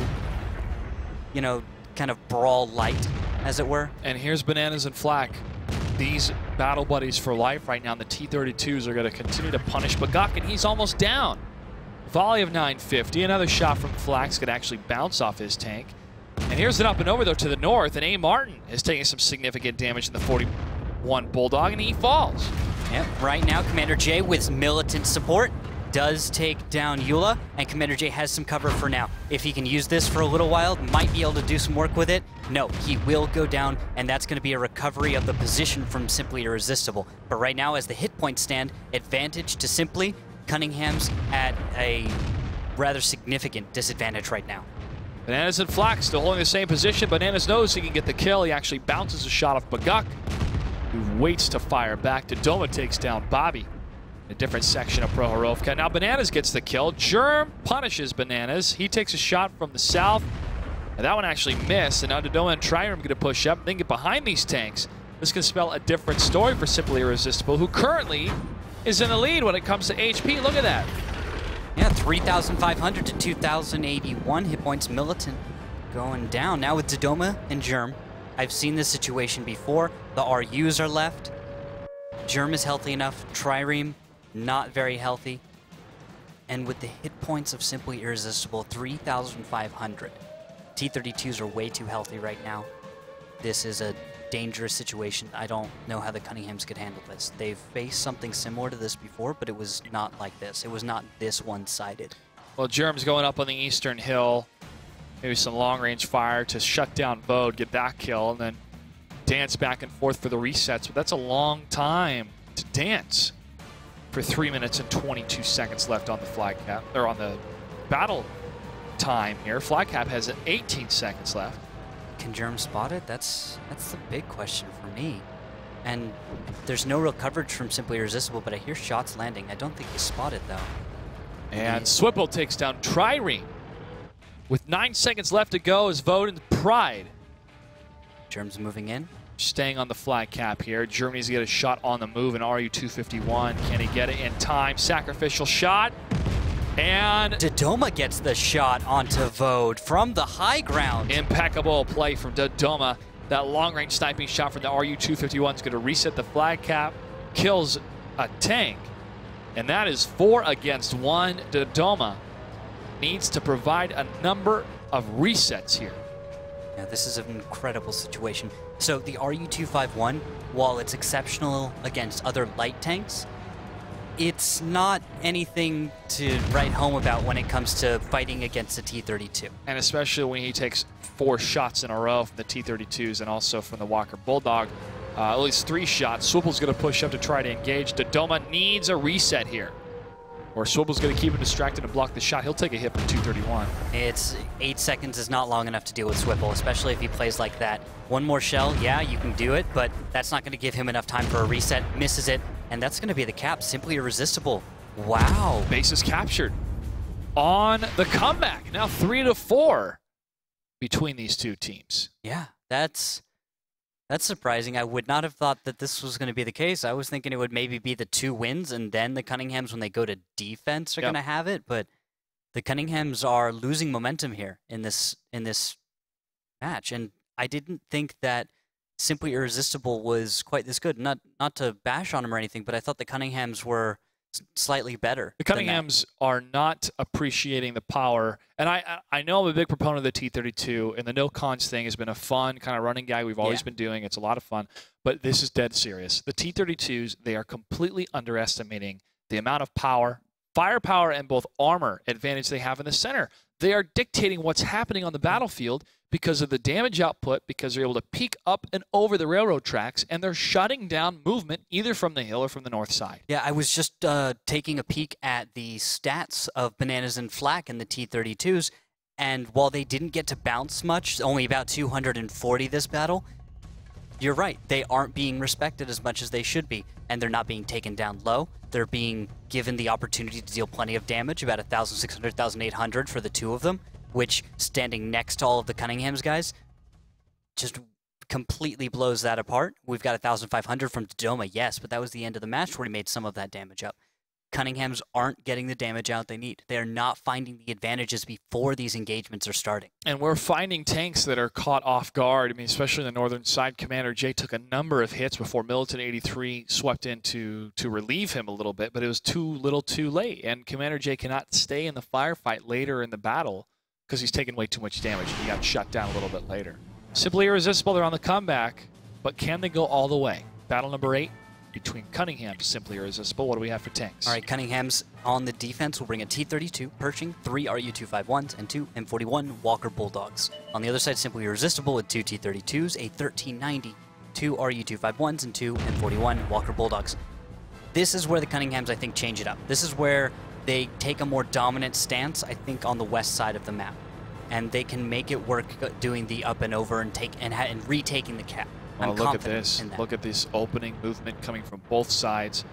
Speaker 2: you know, kind of brawl light, as it were.
Speaker 1: And here's Bananas and Flak. These battle buddies for life right now. And the T-32s are going to continue to punish Bagakin. He's almost down. Volley of 950. Another shot from Flak's going to actually bounce off his tank. And here's an up and over, though, to the north. And A. Martin is taking some significant damage in the 41 Bulldog, and he falls.
Speaker 2: Yep, right now, Commander J with militant support does take down Eula, and Commander J has some cover for now. If he can use this for a little while, might be able to do some work with it. No, he will go down, and that's going to be a recovery of the position from Simply Irresistible. But right now, as the hit points stand, advantage to Simply, Cunningham's at a rather significant disadvantage right now.
Speaker 1: Bananas and Flack still holding the same position. Bananas knows he can get the kill. He actually bounces a shot off Baguk, who waits to fire back. Dodoma takes down Bobby. A different section of Prohorovka. Now Bananas gets the kill. Germ punishes Bananas. He takes a shot from the south, and that one actually missed. And now Dodoma and Trireme going to push up, then get behind these tanks. This can spell a different story for Simply Irresistible, who currently is in the lead when it comes to HP. Look at that.
Speaker 2: Yeah, 3,500 to 2,081 hit points. Militant going down. Now with Dodoma and Germ, I've seen this situation before. The RUs are left. Germ is healthy enough. Trireme, not very healthy. And with the hit points of Simply Irresistible, 3,500. T-32s are way too healthy right now. This is a dangerous situation. I don't know how the Cunninghams could handle this. They've faced something similar to this before, but it was not like this. It was not this one-sided.
Speaker 1: Well, Germ's going up on the eastern hill. Maybe some long-range fire to shut down Bode, get that kill, and then dance back and forth for the resets. But that's a long time to dance for 3 minutes and 22 seconds left on the flag cap, or on the battle time here. Flag cap has 18 seconds left.
Speaker 2: Can Germ spot it? That's the big question for me. And there's no real coverage from Simply Irresistible, but I hear shots landing. I don't think he spotted though.
Speaker 1: And Swipple takes down Trireme. With 9 seconds left to go is Vote and Pride.
Speaker 2: Germ's moving in.
Speaker 1: Staying on the flag cap here. Germany's to get a shot on the move in RU-251. Can he get it in time? Sacrificial shot. And
Speaker 2: Dodoma gets the shot onto Vode from the high ground.
Speaker 1: Impeccable play from Dodoma. That long-range sniping shot from the RU-251 is going to reset the flag cap, kills a tank, and that is 4 against 1. Dodoma needs to provide a number of resets here.
Speaker 2: Yeah, this is an incredible situation. So the RU-251, while it's exceptional against other light tanks, it's not anything to write home about when it comes to fighting against the T-32.
Speaker 1: And especially when he takes 4 shots in a row from the T-32s and also from the Walker Bulldog. At least 3 shots. Swipple's going to push up to try to engage. Dodoma needs a reset here. Or Swipple's going to keep him distracted and block the shot. He'll take a hit for 231.
Speaker 2: It's 8 seconds is not long enough to deal with Swipple, especially if he plays like that. One more shell, yeah, you can do it, but that's not going to give him enough time for a reset. Misses it, and that's going to be the cap. Simply Irresistible. Wow.
Speaker 1: Base is captured on the comeback. Now 3-4 between these two teams.
Speaker 2: Yeah, that's surprising. I would not have thought that this was going to be the case. I was thinking it would maybe be the 2 wins, and then the Cunninghams, when they go to defense, are going to have it. But the Cunninghams are losing momentum here in this match, and I didn't think that Simply Irresistible was quite this good. Not to bash on them or anything, but I thought the Cunninghams were slightly better.
Speaker 1: The Cunninghams are not appreciating the power. And I know I'm a big proponent of the T-32, and the no cons thing has been a fun kind of running gag we've always been doing. It's a lot of fun. But this is dead serious. The T-32s, they are completely underestimating the amount of power, firepower, and both armor advantage they have in the center. They are dictating what's happening on the battlefield because of the damage output, because they're able to peek up and over the railroad tracks, and they're shutting down movement either from the hill or from the north side.
Speaker 2: Yeah, I was just taking a peek at the stats of Bananas and Flack and the T-32s, and while they didn't get to bounce much, only about 240 this battle, you're right, they aren't being respected as much as they should be, and they're not being taken down low. They're being given the opportunity to deal plenty of damage, about 1,600, 1,800 for the 2 of them, which, standing next to all of the Cunninghams guys, just completely blows that apart. We've got 1,500 from Dodoma, yes, but that was the end of the match where he made some of that damage up. Cunninghams aren't getting the damage out they need. They are not finding the advantages before these engagements are starting.
Speaker 1: And we're finding tanks that are caught off guard. I mean, especially on the northern side, Commander J took a number of hits before Militant 83 swept in to relieve him a little bit, but it was too little too late. And Commander J cannot stay in the firefight later in the battle because he's taken way too much damage. He got shut down a little bit later. Simply Irresistible, they're on the comeback, but can they go all the way? Battle number 8. Between Cunninghams, Simply Irresistible. What do we have for tanks?
Speaker 2: All right, Cunninghams on the defense will bring a T-32 Pershing, 3 RU-251s, and 2 M41 Walker Bulldogs. On the other side, Simply Irresistible with 2 T-32s, a 1390, 2 RU-251s, and 2 M41 Walker Bulldogs. This is where the Cunninghams, I think, change it up. This is where they take a more dominant stance, I think, on the west side of the map. and they can make it work doing the up and over and retaking the cap.
Speaker 1: Oh,
Speaker 2: I'm
Speaker 1: look at
Speaker 2: confident
Speaker 1: this.
Speaker 2: in that.
Speaker 1: Look at this opening movement coming from both sides.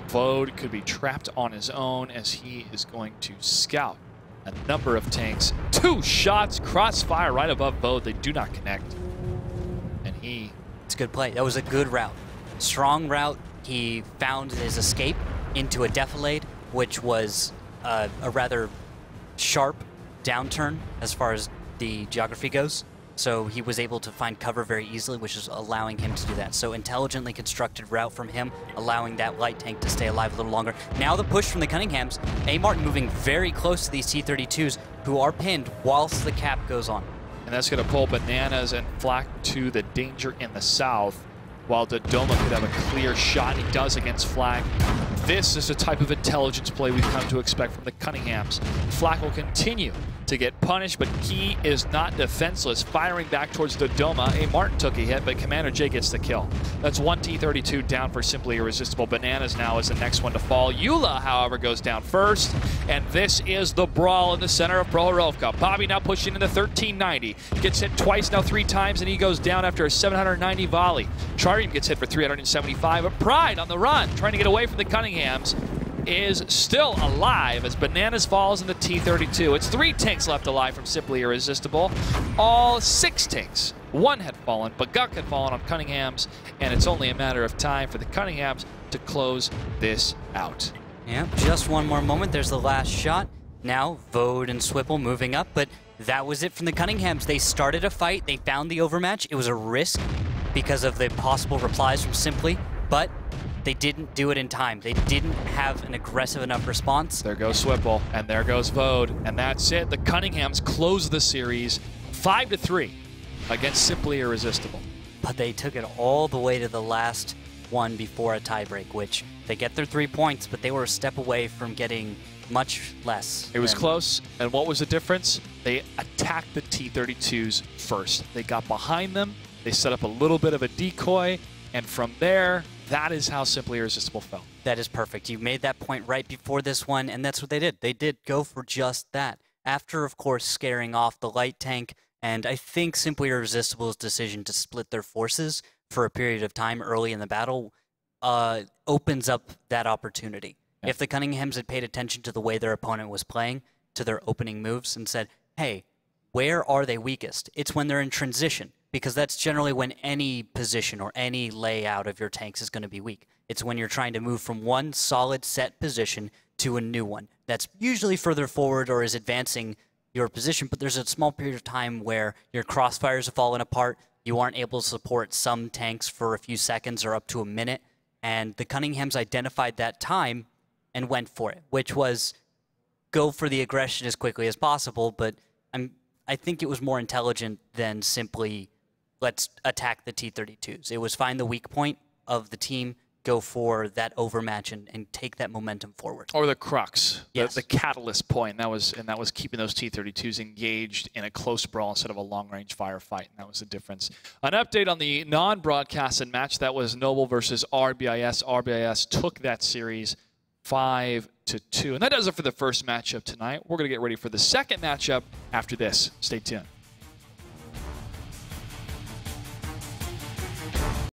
Speaker 1: Vode could be trapped on his own as he is going to scout a number of tanks. 2 shots, crossfire right above Vode. They do not connect. And
Speaker 2: It's a good play. That was a good route. Strong route. He found his escape into a defilade, which was a rather sharp downturn as far as the geography goes. So he was able to find cover very easily, which is allowing him to do that. So intelligently constructed route from him, allowing that light tank to stay alive a little longer. Now the push from the Cunninghams. A. Martin moving very close to these T-32s, who are pinned whilst the cap goes on.
Speaker 1: And that's going to pull Bananas and Flak to the danger in the south, while Dodoma could have a clear shot. He does against Flak. This is the type of intelligence play we've come to expect from the Cunninghams. Flak will continue to get punished, but he is not defenseless, firing back towards Dodoma. A. Martin took a hit, but Commander J gets the kill. That's 1 T-32 down for Simply Irresistible. Bananas now is the next one to fall. Eula, however, goes down first, and this is the brawl in the center of Prohorovka. Bobby now pushing into 1390. Gets hit twice, now 3 times, and he goes down after a 790 volley. Trireme gets hit for 375, but Pride on the run, trying to get away from the Cunninghams, is still alive as Bananas falls in the T-32. It's 3 tanks left alive from Simply Irresistible. All 6 tanks. 1 had fallen, Baguk had fallen on Cunninghams, and it's only a matter of time for the Cunninghams to close this out.
Speaker 2: Yeah, just one more moment. There's the last shot. Now Vode and Swipple moving up, but that was it from the Cunninghams. They started a fight. They found the overmatch. It was a risk because of the possible replies from Simply, but they didn't do it in time. They didn't have an aggressive enough response.
Speaker 1: There goes Swipple, and there goes Vode, and that's it. The Cunninghams close the series 5-3 against Simply Irresistible.
Speaker 2: But they took it all the way to the last one before a tiebreak, which they get their 3 points, but they were a step away from getting much less.
Speaker 1: It was close, and what was the difference? They attacked the T-32s first. They got behind them, they set up a little bit of a decoy, and from there, that is how Simply Irresistible felt.
Speaker 2: That is perfect. You made that point right before this one, and that's what they did. They did go for just that. After, of course, scaring off the light tank, and I think Simply Irresistible's decision to split their forces for a period of time early in the battle opens up that opportunity. Yeah. If the Cunninghams had paid attention to the way their opponent was playing, to their opening moves, and said, hey, where are they weakest? It's when they're in transition, because that's generally when any position or any layout of your tanks is going to be weak. It's when you're trying to move from one solid set position to a new one. That's usually further forward or is advancing your position, but there's a small period of time where your crossfires have fallen apart, you aren't able to support some tanks for a few seconds or up to a minute, and the Cunninghams identified that time and went for it, which was go for the aggression as quickly as possible, but I think it was more intelligent than simply let's attack the T-32s. It was find the weak point of the team, go for that overmatch, and take that momentum forward.
Speaker 1: Or the crux,
Speaker 2: yes.
Speaker 1: the catalyst point. That was keeping those T-32s engaged in a close brawl instead of a long-range firefight, and that was the difference. An update on the non-broadcasted match, that was Noble versus RBIS. RBIS took that series 5-2. And that does it for the first matchup tonight. We're going to get ready for the second matchup after this. Stay tuned.